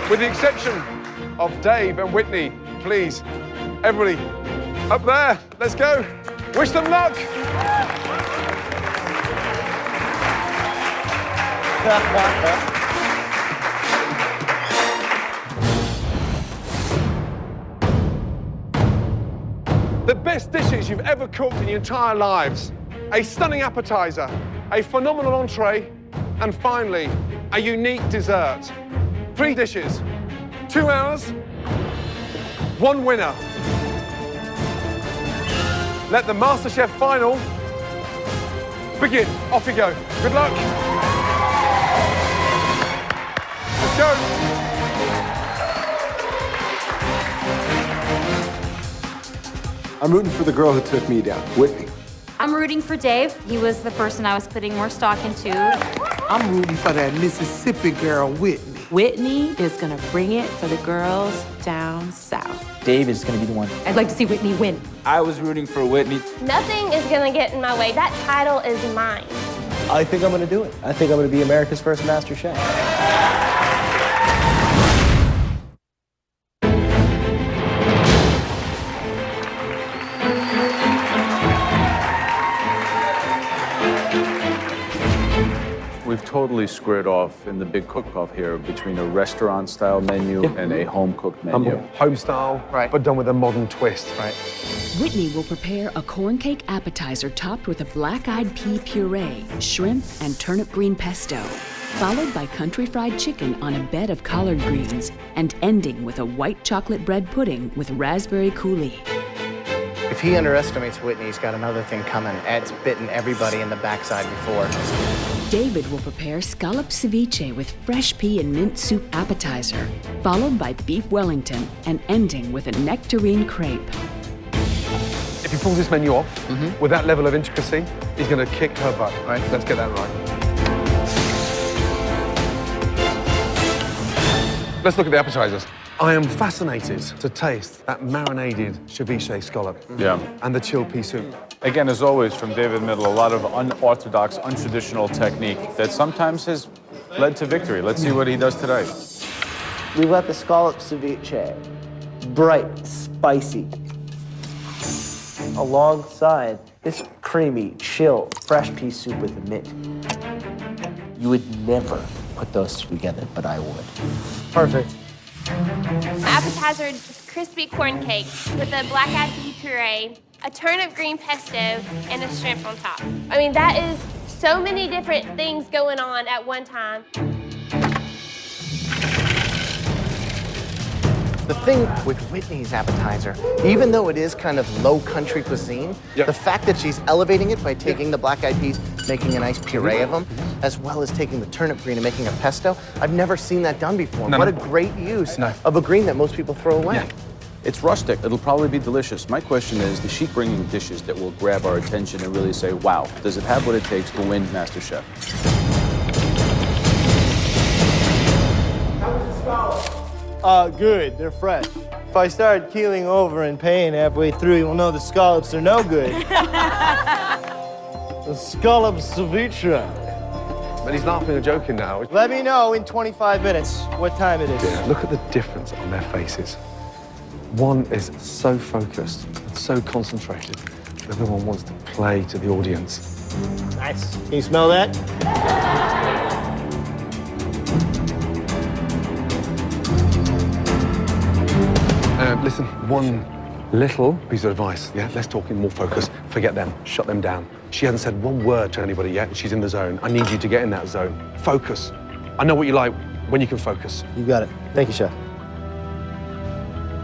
With the exception of Dave and Whitney, please, everybody, up there, let's go. Wish them luck. The best dishes you've ever cooked in your entire lives. A stunning appetizer, a phenomenal entree, and finally, a unique dessert. 3 dishes, 2 hours, 1 winner. Let the MasterChef final begin. Off you go. Good luck. Let's go. I'm rooting for the girl who took me down, Whitney. I'm rooting for Dave. He was the person I was putting more stock into. I'm rooting for that Mississippi girl, Whitney. Whitney is gonna bring it for the girls down south. Dave is gonna be the one. I'd like to see Whitney win. I was rooting for Whitney. Nothing is gonna get in my way. That title is mine. I think I'm gonna do it. I think I'm gonna be America's first Master Chef. We've totally squared off in the big cook-off here between a restaurant-style menu and a home-cooked menu. Home style, but done with a modern twist. Right. Whitney will prepare a corn cake appetizer topped with a black-eyed pea puree, shrimp, and turnip green pesto, followed by country fried chicken on a bed of collard greens, and ending with a white chocolate bread pudding with raspberry coulis. If he underestimates Whitney, he's got another thing coming. Ed's bitten everybody in the backside before. David will prepare scallop ceviche with fresh pea and mint soup appetizer, followed by beef Wellington, and ending with a nectarine crepe. If he pulls this menu off with that level of intricacy, he's going to kick her butt. Right? Let's get that right. Let's look at the appetizers. I am fascinated to taste that marinated ceviche scallop. Yeah. And the chilled pea soup. Again, as always, from David Middle, a lot of unorthodox, untraditional technique that sometimes has led to victory. Let's see what he does today. We let the scallop ceviche, bright, spicy, alongside this creamy, chilled, fresh pea soup with the mint. You would never put those together, but I would. Perfect. Appetizer, crispy corn cake with a black-eyed pea puree, a turnip green pesto, and a shrimp on top. I mean, that is so many different things going on at one time. The thing with Whitney's appetizer, even though it is kind of low country cuisine, the fact that she's elevating it by taking the black-eyed peas, making a nice puree of them, as well as taking the turnip green and making a pesto, I've never seen that done before. What a great use of a green that most people throw away. Yeah. It's rustic. It'll probably be delicious. My question is she bringing dishes that will grab our attention and really say, wow, does it have what it takes to win MasterChef? Good. They're fresh. If I start keeling over in pain halfway through, you'll know the scallops are no good. The scallop ceviche. But he's laughing and joking now. Let me know in 25 minutes what time it is. Yeah, look at the difference on their faces. One is so focused and so concentrated. The other one wants to play to the audience. Nice. Can you smell that? Listen, one little piece of advice, yeah? Let's talk in more focus. Forget them. Shut them down. She hasn't said one word to anybody yet. She's in the zone. I need you to get in that zone. Focus. I know what you like when you can focus. You got it. Thank you, Chef.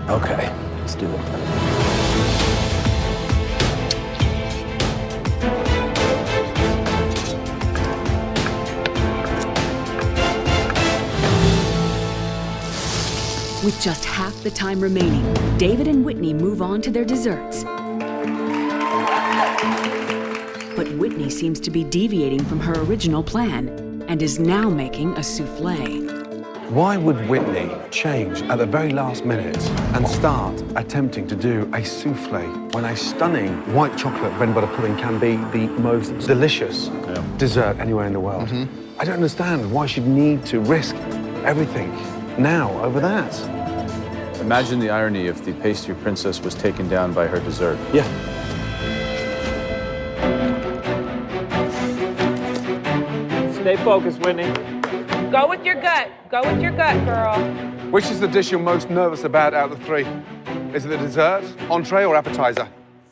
Okay, let's do it. With just half the time remaining, David and Whitney move on to their desserts. But Whitney seems to be deviating from her original plan and is now making a souffle. Why would Whitney change at the very last minute and start attempting to do a souffle when a stunning white chocolate bread and butter pudding can be the most delicious dessert anywhere in the world? I don't understand why she'd need to risk everything now over that. Imagine the irony if the pastry princess was taken down by her dessert. Yeah. Stay focused, Whitney. Go with your gut. Go with your gut, girl. Which is the dish you're most nervous about out of the three? Is it the dessert, entree, or appetizer?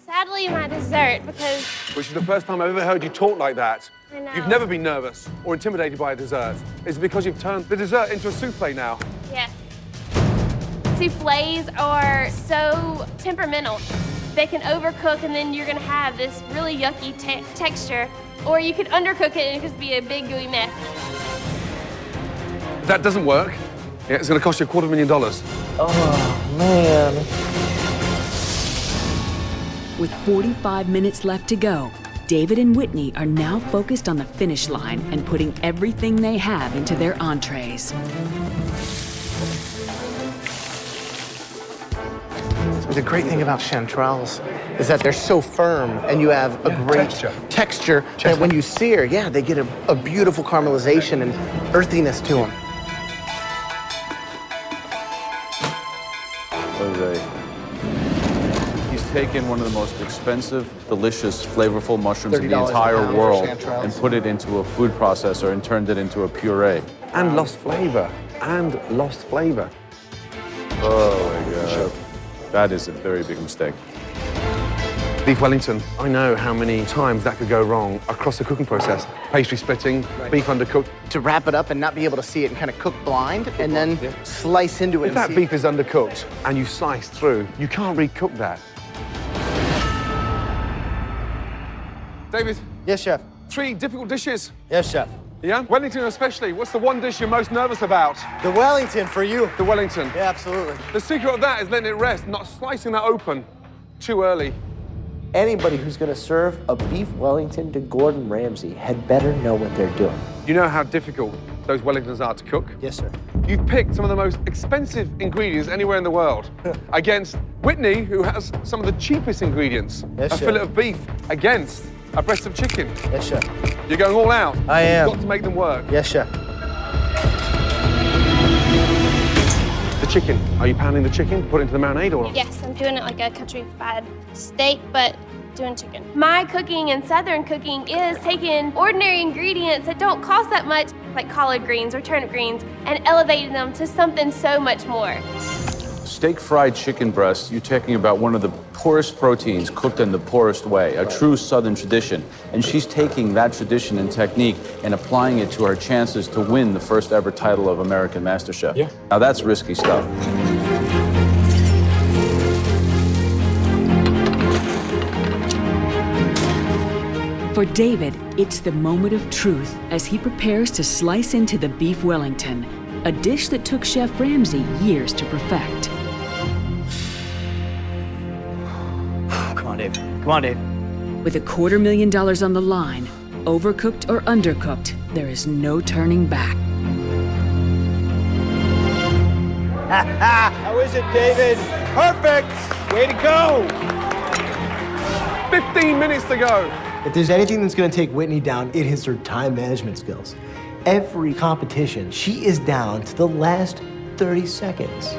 Sadly, my dessert, because... Which is the first time I've ever heard you talk like that. I know. You've never been nervous or intimidated by a dessert. Is it because you've turned the dessert into a souffle now? Yes. Souffles are so temperamental. They can overcook and then you're gonna have this really yucky texture, or you could undercook it and it could be a big gooey mess. If that doesn't work, it's gonna cost you $250,000. Oh, man. With 45 minutes left to go, David and Whitney are now focused on the finish line and putting everything they have into their entrees. The great thing about chanterelles is that they're so firm and you have a great texture that when you sear, they get a beautiful caramelization and earthiness to them. Jose. Used taken one of the most expensive, delicious, flavorful mushrooms in the $30 a entire pound for world chanterelles. and put it into a food processor and turned it into a puree. And lost flavor. And lost flavor. Oh my God. That is a very big mistake. Beef Wellington, I know how many times that could go wrong across the cooking process. Pastry splitting, beef undercooked. To wrap it up and not be able to see it and kind of cook blind and then slice into it. If that beef is undercooked and you slice through, you can't recook that. David. Yes, chef. 3 difficult dishes. Yes, chef. Yeah? Wellington especially. What's the one dish you're most nervous about? The Wellington for you. The Wellington. Yeah, absolutely. The secret of that is letting it rest, not slicing that open too early. Anybody who's gonna serve a beef Wellington to Gordon Ramsay had better know what they're doing. You know how difficult those Wellingtons are to cook? Yes, sir. You've picked some of the most expensive ingredients anywhere in the world against Whitney, who has some of the cheapest ingredients. Yes, a chef. fillet of beef against a breast of chicken. Yes, chef. You're going all out. I am. You've got to make them work. Yes, chef. The chicken. Are you pounding the chicken? Put it into the marinade or? Yes, I'm doing it like a country fried steak, but doing chicken. My cooking and Southern cooking is taking ordinary ingredients that don't cost that much, like collard greens or turnip greens, and elevating them to something so much more. Steak fried chicken breast, you're talking about one of the poorest proteins cooked in the poorest way, a true Southern tradition. And she's taking that tradition and technique and applying it to her chances to win the first ever title of American MasterChef. Yeah. Now that's risky stuff. For David, it's the moment of truth as he prepares to slice into the beef Wellington, a dish that took Chef Ramsay years to perfect. Come on, Dave. Come on, Dave. With $250,000 on the line, overcooked or undercooked, there is no turning back. How is it, David? Perfect! Way to go! 15 minutes to go. If there's anything that's gonna take Whitney down, it is her time management skills. Every competition, she is down to the last 30 seconds.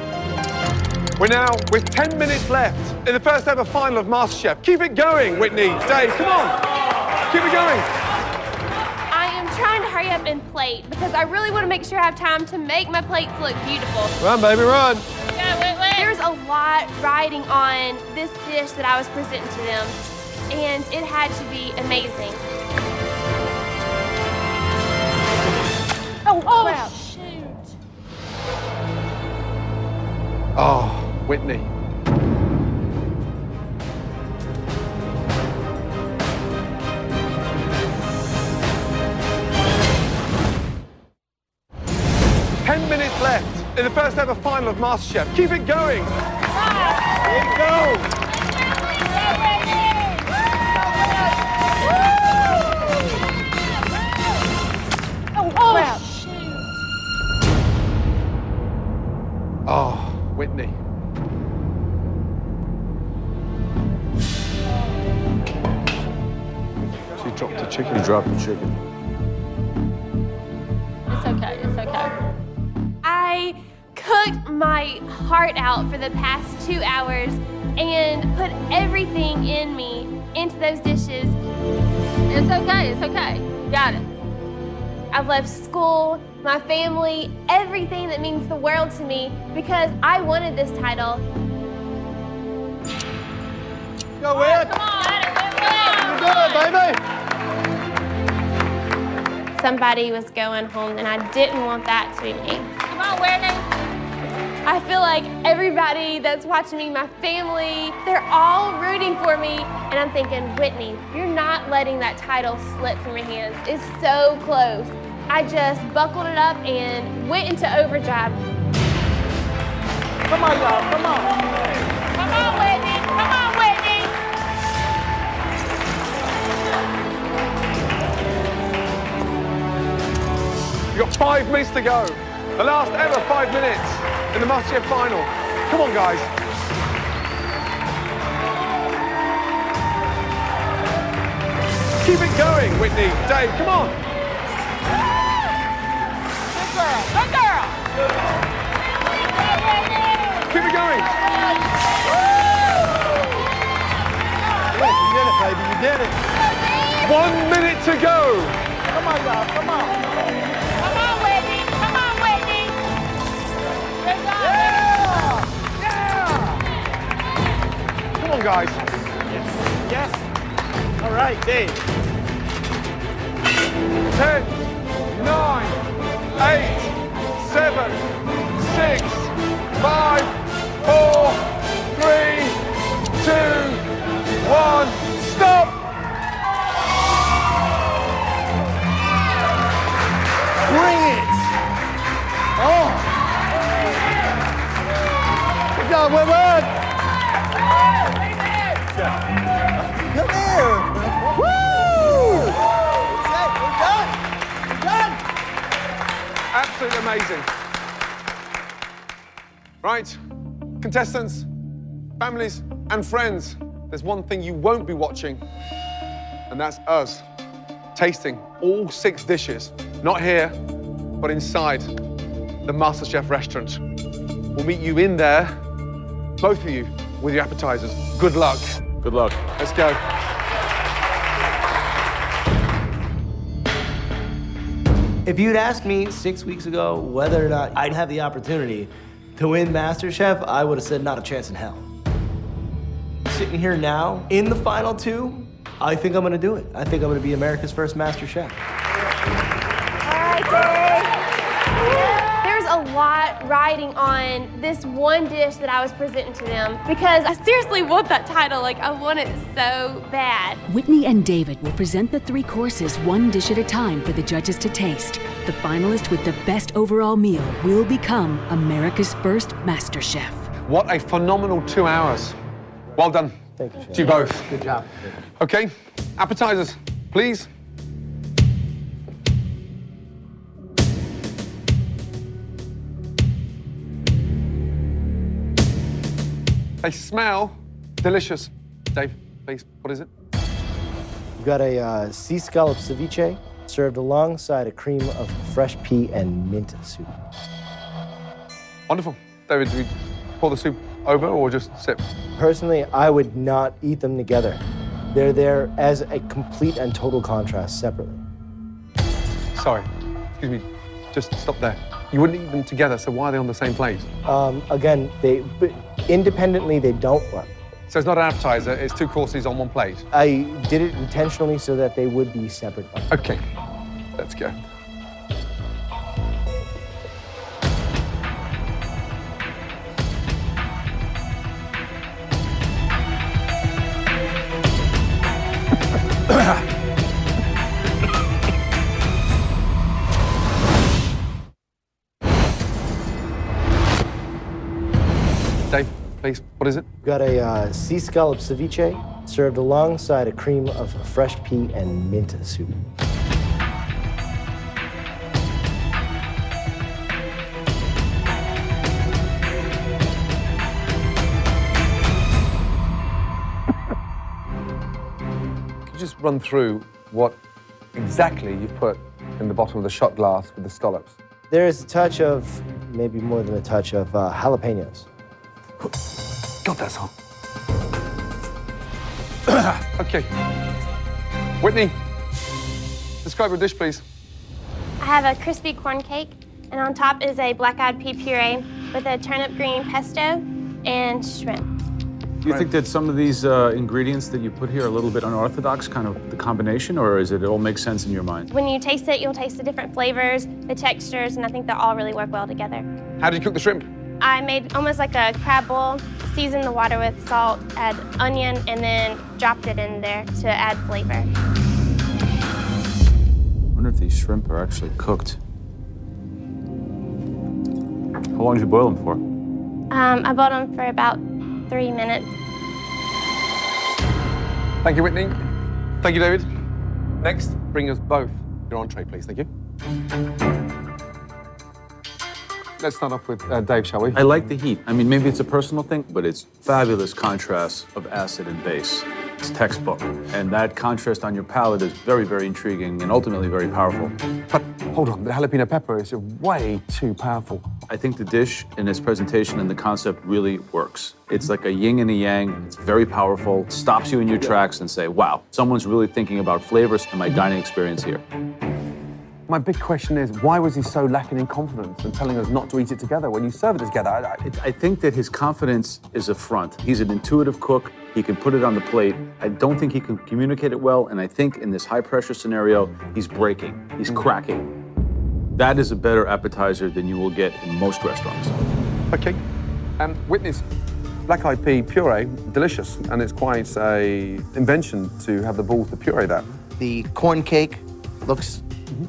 We're now with 10 minutes left in the first ever final of MasterChef. Keep it going, Whitney. Dave, come on. Keep it going. I am trying to hurry up and plate because I really want to make sure I have time to make my plates look beautiful. Run, baby, run. There's a lot riding on this dish that I was presenting to them, and it had to be amazing. Oh, shoot. Oh, Whitney. Minutes left in the first ever final of MasterChef. Keep it going. Way to go. Oh, Whitney. She dropped the chicken. You dropped the chicken. It's okay, it's okay. I cooked my heart out for the past 2 hours and put everything in me into those dishes. It's okay. Got it. I've left school, my family, everything that means the world to me because I wanted this title. Go, Whit! Come on! You do it, baby! Somebody was going home and I didn't want that to be me. Come on, Whitney. I feel like everybody that's watching me, my family, they're all rooting for me. And I'm thinking, Whitney, you're not letting that title slip from your hands. It's so close. I just buckled it up and went into overdrive. Come on, y'all, come on. Come on, Whitney. Come on, Whitney. You've got 5 minutes to go. The last ever 5 minutes in the MasterChef final. Come on, guys. Keep it going, Whitney. Dave, come on. Good girl. Keep it going. did it. 1 minute to go. Come on, y'all, come on. Come on, Whitney. Come on, Whitney. Come on, guys. Yes. All right, Dave. 10, 9, 8, 7, 6, 5, 4, 3, 2, 1. Stop! Bring it. Oh. Good job, Whitwood. Come here. Woo! That's it. We're done. We're done. Absolutely amazing. Right, contestants, families, and friends, there's one thing you won't be watching, and that's us tasting all 6 dishes, not here, but inside the MasterChef restaurant. We'll meet you in there, both of you, with your appetizers. Good luck. Good luck. Let's go. If you'd asked me 6 weeks ago whether or not I'd have the opportunity to win MasterChef, I would have said not a chance in hell. Sitting here now, in the final 2, I think I'm gonna do it. I think I'm gonna be America's first MasterChef. All right, Dave. There's a lot riding on this one dish that I was presenting to them because I seriously want that title. Like, I want it so bad. Whitney and David will present the 3 courses 1 dish at a time for the judges to taste. The finalist with the best overall meal will become America's first MasterChef. What a phenomenal 2 hours. Well done. Thank you, Chef. To you both. Good job. Okay, appetizers, please. They smell delicious. Dave, please, what is it? We've got a sea scallop ceviche served alongside a cream of fresh pea and mint soup. Wonderful. David, do we pour the soup over or just sip? Personally, I would not eat them together. They're there as a complete and total contrast separately. Sorry, excuse me, just stop there. You wouldn't eat them together, so why are they on the same plate? Again, independently, they don't work. So it's not an appetizer, it's 2 courses on 1 plate? I did it intentionally so that they would be separate. Okay, let's go. Dave, please, what is it? We've got a sea scallop ceviche served alongside a cream of fresh pea and mint soup. Could you just run through what exactly you've put in the bottom of the shot glass with the scallops? There is a touch of, maybe more than a touch of jalapenos. God, that's hot. Okay. Whitney, describe your dish, please. I have a crispy corn cake, and on top is a black-eyed pea puree with a turnip green pesto and shrimp. Do you think that some of these ingredients that you put here are a little bit unorthodox, kind of the combination, or is it all make sense in your mind? When you taste it, you'll taste the different flavors, the textures, and I think they'll all really work well together. How did you cook the shrimp? I made almost like a crab bowl, seasoned the water with salt, add onion, and then dropped it in there to add flavor. I wonder if these shrimp are actually cooked. How long did you boil them for? I boiled them for about 3 minutes. Thank you, Whitney. Thank you, David. Next, bring us both your entree, please. Thank you. Let's start off with Dave, shall we? I like the heat. I mean, maybe it's a personal thing, but it's fabulous contrast of acid and base. It's textbook. And that contrast on your palate is very, very intriguing and ultimately very powerful. But hold on, the jalapeno pepper is way too powerful. I think the dish and its presentation and the concept really works. It's like a yin and a yang. It's very powerful. Stops you in your tracks and say, wow, someone's really thinking about flavors in my dining experience here. My big question is, why was he so lacking in confidence and telling us not to eat it together when you serve it together? I think that his confidence is a front. He's an intuitive cook. He can put it on the plate. I don't think he can communicate it well, and I think in this high-pressure scenario, he's breaking. He's cracking. That is a better appetizer than you will get in most restaurants. Okay. Whitney's black-eyed pea puree, delicious, and it's quite an invention to have the balls to puree that. The corn cake looks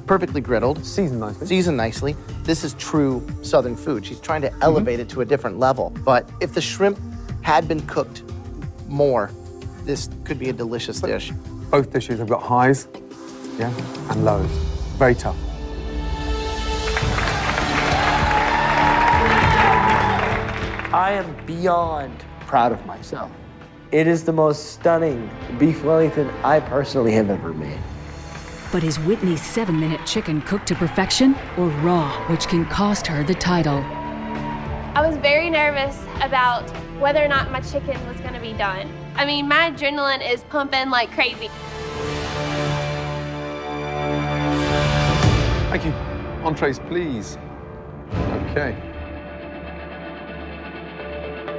perfectly griddled. Seasoned nicely. Seasoned nicely. This is true Southern food. She's trying to elevate it to a different level. But if the shrimp had been cooked more, this could be a delicious dish. Both dishes have got highs, yeah, and lows. Very tough. I am beyond proud of myself. It is the most stunning beef Wellington I personally have ever made. But is Whitney's 7-minute chicken cooked to perfection or raw, which can cost her the title? I was very nervous about whether or not my chicken was gonna be done. I mean, my adrenaline is pumping like crazy. Thank you. Entrees, please. Okay.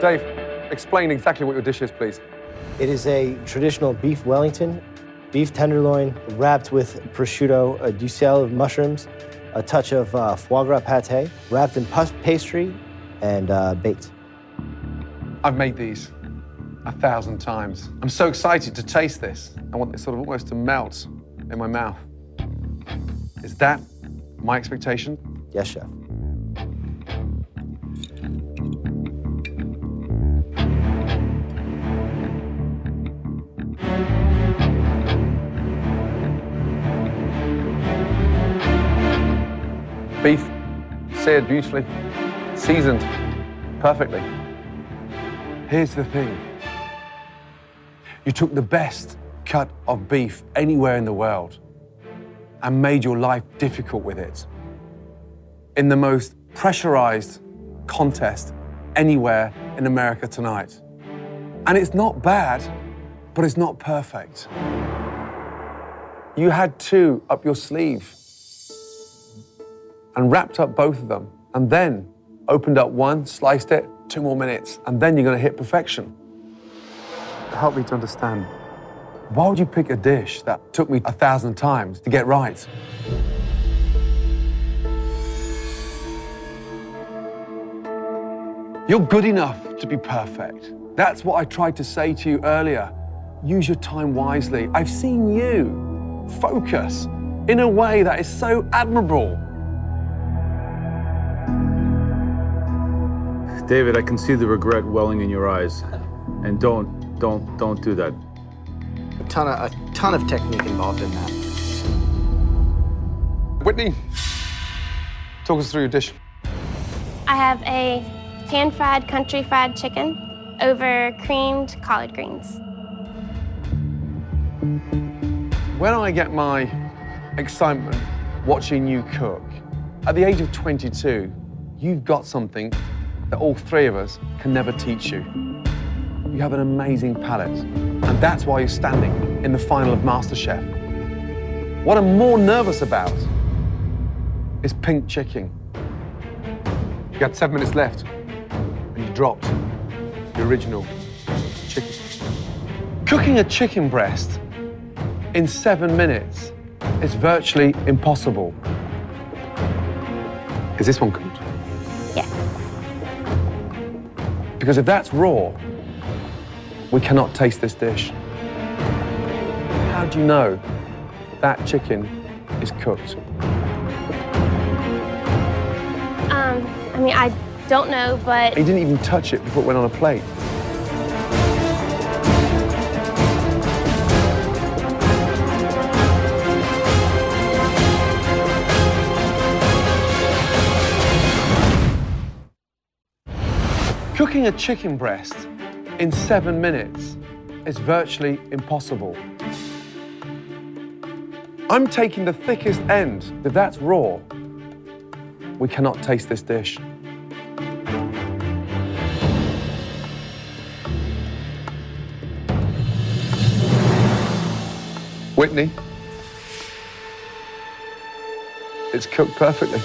Dave, explain exactly what your dish is, please. It is a traditional beef Wellington, beef tenderloin wrapped with prosciutto, a duxelle of mushrooms, a touch of foie gras pate, wrapped in puff pastry and baked. I've made these 1,000 times. I'm so excited to taste this. I want this sort of almost to melt in my mouth. Is that my expectation? Yes, chef. Beef, seared beautifully, seasoned perfectly. Here's the thing. You took the best cut of beef anywhere in the world and made your life difficult with it. In the most pressurized contest anywhere in America tonight. And it's not bad, but it's not perfect. You had two up your sleeve and wrapped up both of them, and then opened up one, sliced it, 2 more minutes, and then you're gonna hit perfection. Help me to understand, why would you pick a dish that took me 1,000 times to get right? You're good enough to be perfect. That's what I tried to say to you earlier. Use your time wisely. I've seen you focus in a way that is so admirable. David, I can see the regret welling in your eyes. And don't do that. A ton of technique involved in that. Whitney, talk us through your dish. I have a pan-fried country fried chicken over creamed collard greens. When I get my excitement watching you cook, at the age of 22, you've got something that all three of us can never teach you. You have an amazing palate, and that's why you're standing in the final of MasterChef. What I'm more nervous about is pink chicken. You had 7 minutes left, and you dropped the original chicken. Cooking a chicken breast in 7 minutes is virtually impossible. Is this one cooked? Yeah. Because if that's raw, we cannot taste this dish. How do you know that chicken is cooked? I mean, I don't know, but... You didn't even touch it before it went on a plate. Cooking a chicken breast in 7 minutes is virtually impossible. I'm taking the thickest end. If that's raw, we cannot taste this dish. Whitney. It's cooked perfectly.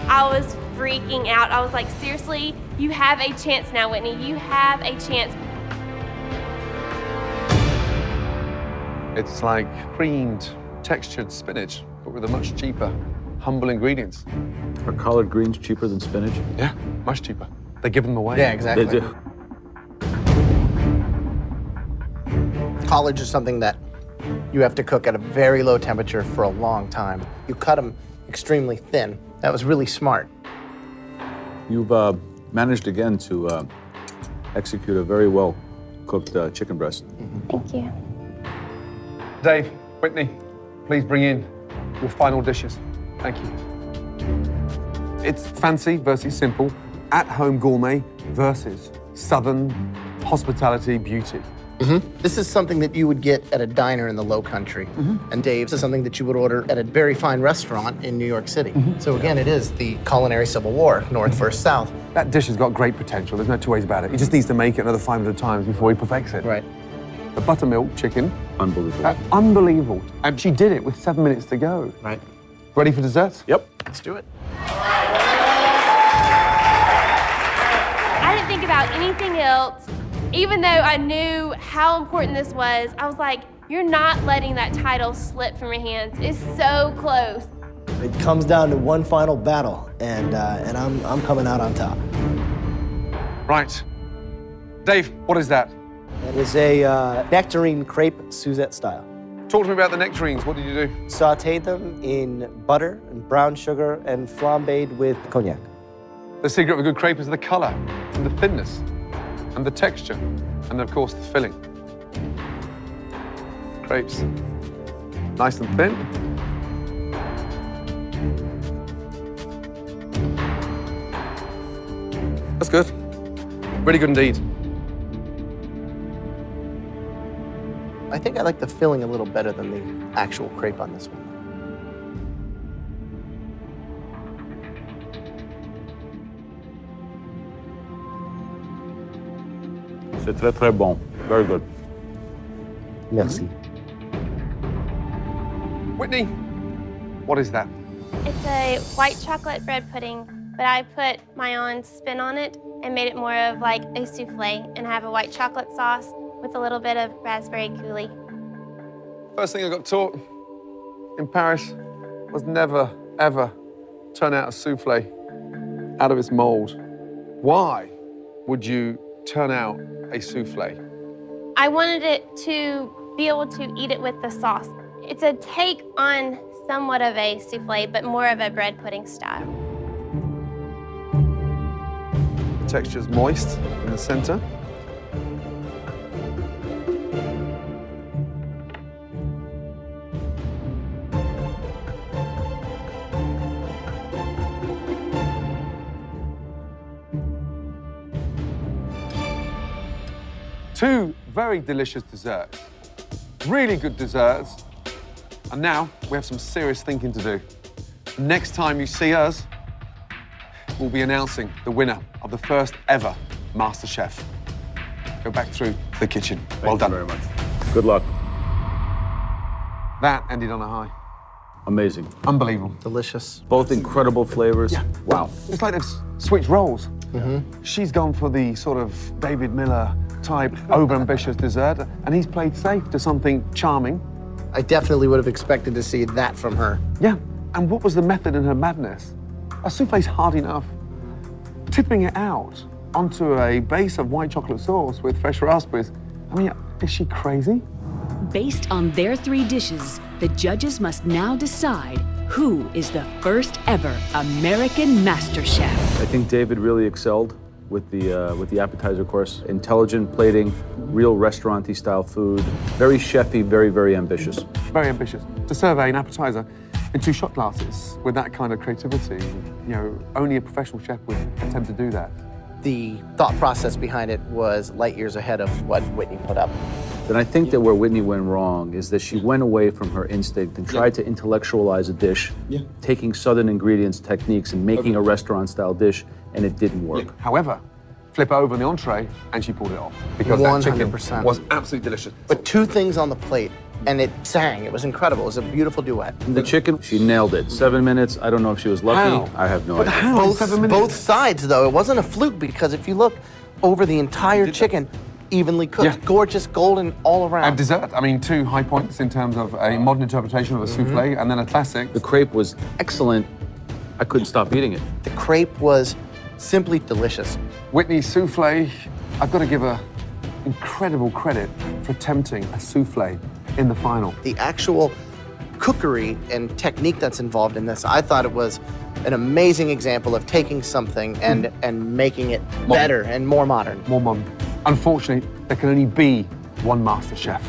I was freaking out. I was like, seriously, you have a chance now, Whitney. You have a chance. It's like creamed, textured spinach, but with a much cheaper, humble ingredients. Are collard greens cheaper than spinach? Yeah, much cheaper. They give them away. Yeah, exactly. They do. Collards are something that you have to cook at a very low temperature for a long time. You cut them extremely thin. That was really smart. You've managed again to execute a very well cooked chicken breast. Thank you. Dave, Whitney, please bring in your final dishes. Thank you. It's fancy versus simple, at-home gourmet versus southern hospitality beauty. This is something that you would get at a diner in the Low Country. And Dave, this is something that you would order at a very fine restaurant in New York City. So again, it is the culinary civil war, North versus South. That dish has got great potential, there's no two ways about it. He just needs to make it another 500 times before he perfects it. Right. The buttermilk chicken. Unbelievable. Unbelievable. And she did it with 7 minutes to go. Right. Ready for desserts? Yep. Let's do it. I didn't think about anything else. Even though I knew how important this was, I was like, you're not letting that title slip from your hands. It's so close. It comes down to one final battle, and I'm coming out on top. Right. Dave, what is that? It is a nectarine crepe Suzette style. Talk to me about the nectarines. What did you do? Sauteed them in butter and brown sugar and flambéed with cognac. The secret of a good crepe is the color and the thinness and the texture and, of course, the filling. Crepes, nice and thin. That's good. Really good indeed. I think I like the filling a little better than the actual crepe on this one. C'est très, très bon. Very good. Merci. Whitney, what is that? It's a white chocolate bread pudding, but I put my own spin on it and made it more of like a souffle, and I have a white chocolate sauce with a little bit of raspberry coulis. First thing I got taught in Paris was never, ever turn out a souffle out of its mold. Why would you turn out a souffle? I wanted it to be able to eat it with the sauce. It's a take on somewhat of a souffle, but more of a bread pudding style. The texture's moist in the center. Two very delicious desserts, really good desserts, and now we have some serious thinking to do. Next time you see us, we'll be announcing the winner of the first ever MasterChef. Go back through the kitchen. Well done. Thank you very much. Good luck. That ended on a high. Amazing. Unbelievable. Delicious. Both incredible flavors. Yeah. Wow. It's like they've switched roles. She's gone for the sort of David Miller type over-ambitious dessert, and he's played safe to something charming. I definitely would have expected to see that from her. Yeah, and what was the method in her madness? A souffle's hard enough. Tipping it out onto a base of white chocolate sauce with fresh raspberries. I mean, is she crazy? Based on their 3 dishes, the judges must now decide who is the first ever American Master Chef. I think David really excelled with the appetizer course. Intelligent plating, real restaurant-y style food. Very chefy, very, very ambitious. Very ambitious. To serve an appetizer in 2 shot glasses with that kind of creativity, you know, only a professional chef would attempt to do that. The thought process behind it was light years ahead of what Whitney put up. Then I think that where Whitney went wrong is that she went away from her instinct and tried to intellectualize a dish, taking Southern ingredients, techniques, and making a restaurant-style dish, and it didn't work. However, flip it over on the entree, and she pulled it off. Because that chicken 100%. was absolutely delicious. But 2 things on the plate, and it sang. It was incredible. It was a beautiful duet. The chicken, she nailed it. 7 minutes. I don't know if she was lucky. How? I have no But idea. how? 7 minutes? Both sides, though. It wasn't a fluke, because if you look over the entire chicken, evenly cooked, Yeah. gorgeous, golden all around. And dessert, I mean, 2 high points in terms of a modern interpretation of a souffle, and then a classic. The crepe was excellent. I couldn't stop eating it. The crepe was simply delicious. Whitney's souffle, I've got to give her incredible credit for attempting a souffle in the final. The actual cookery and technique that's involved in this, I thought it was an amazing example of taking something and making it better and more modern. More modern. Unfortunately, there can only be one master chef.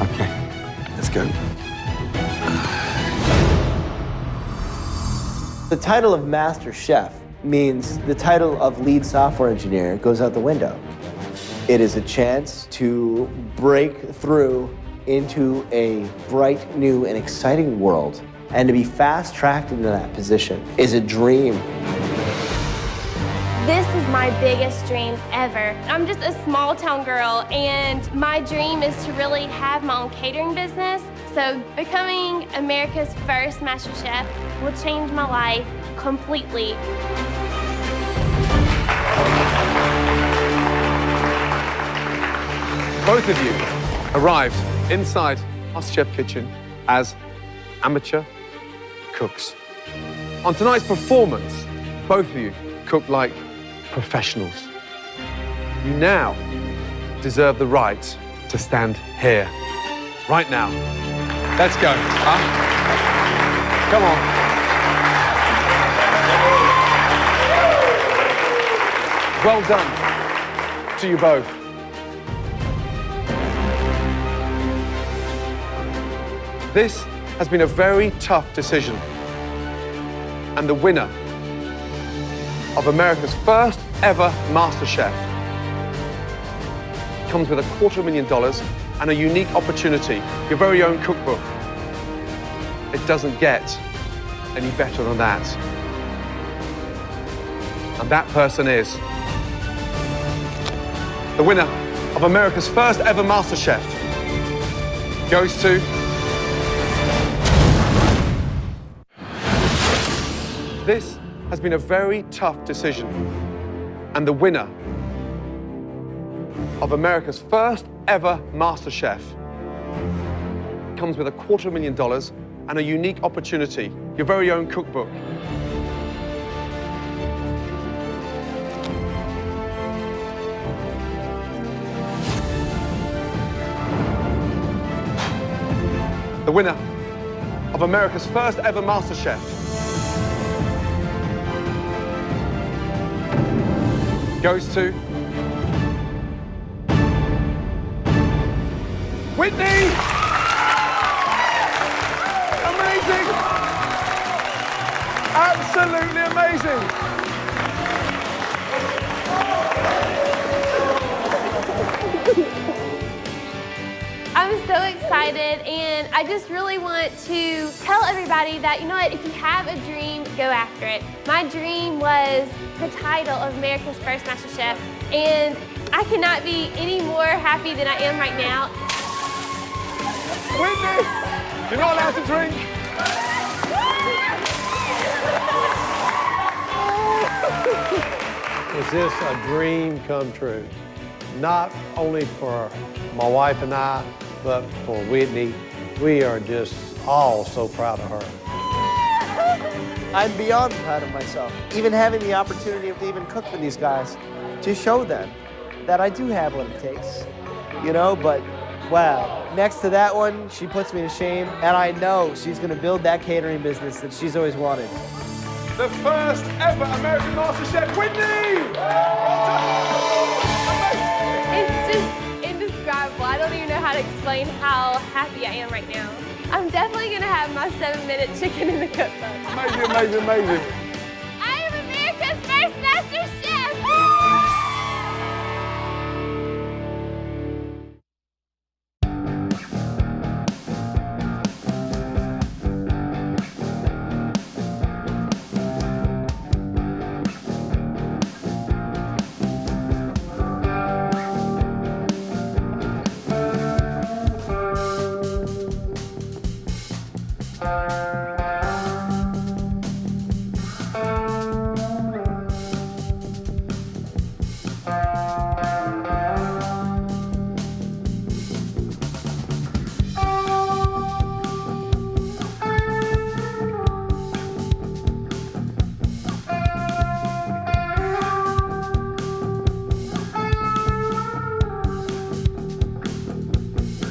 Okay, let's go. The title of Master Chef means the title of lead software engineer goes out the window. It is a chance to break through into a bright, new, and exciting world. And to be fast-tracked into that position is a dream. This is my biggest dream ever. I'm just a small town girl, and my dream is to really have my own catering business. So becoming America's first master chef will change my life completely. Both of you arrived inside MasterChef kitchen as amateur cooks. On tonight's performance, both of you cooked like professionals. You now deserve the right to stand here, right now. Let's go. Come on. Well done to you both. This has been a very tough decision. And the winner of America's first ever MasterChef comes with $250,000 and a unique opportunity, your very own cookbook. It doesn't get any better than that. And that person is the winner of America's first ever MasterChef. Goes to This has been a very tough decision. And the winner of America's first ever MasterChef comes with $250,000 and a unique opportunity, your very own cookbook. The winner of America's first ever MasterChef goes to Whitney! Amazing! Absolutely amazing! I'm so excited, and I just really want to tell everybody that, you know what, if you have a dream, go after it. My dream was the title of America's First Master Chef, and I cannot be any more happy than I am right now. Whitney, you're not allowed to drink. Is this a dream come true? Not only for my wife and I, but for Whitney. We are just all so proud of her. I'm beyond proud of myself. Even having the opportunity to even cook for these guys, to show them that I do have what it takes, you know, but wow. Next to that one, she puts me to shame, and I know she's gonna build that catering business that she's always wanted. The first ever American MasterChef, Whitney! It's just indescribable. I don't even know how to explain how happy I am right now. I'm definitely gonna have my 7-minute chicken in the cookbook. Amazing, amazing, amazing. I am America's first master chef! Bye.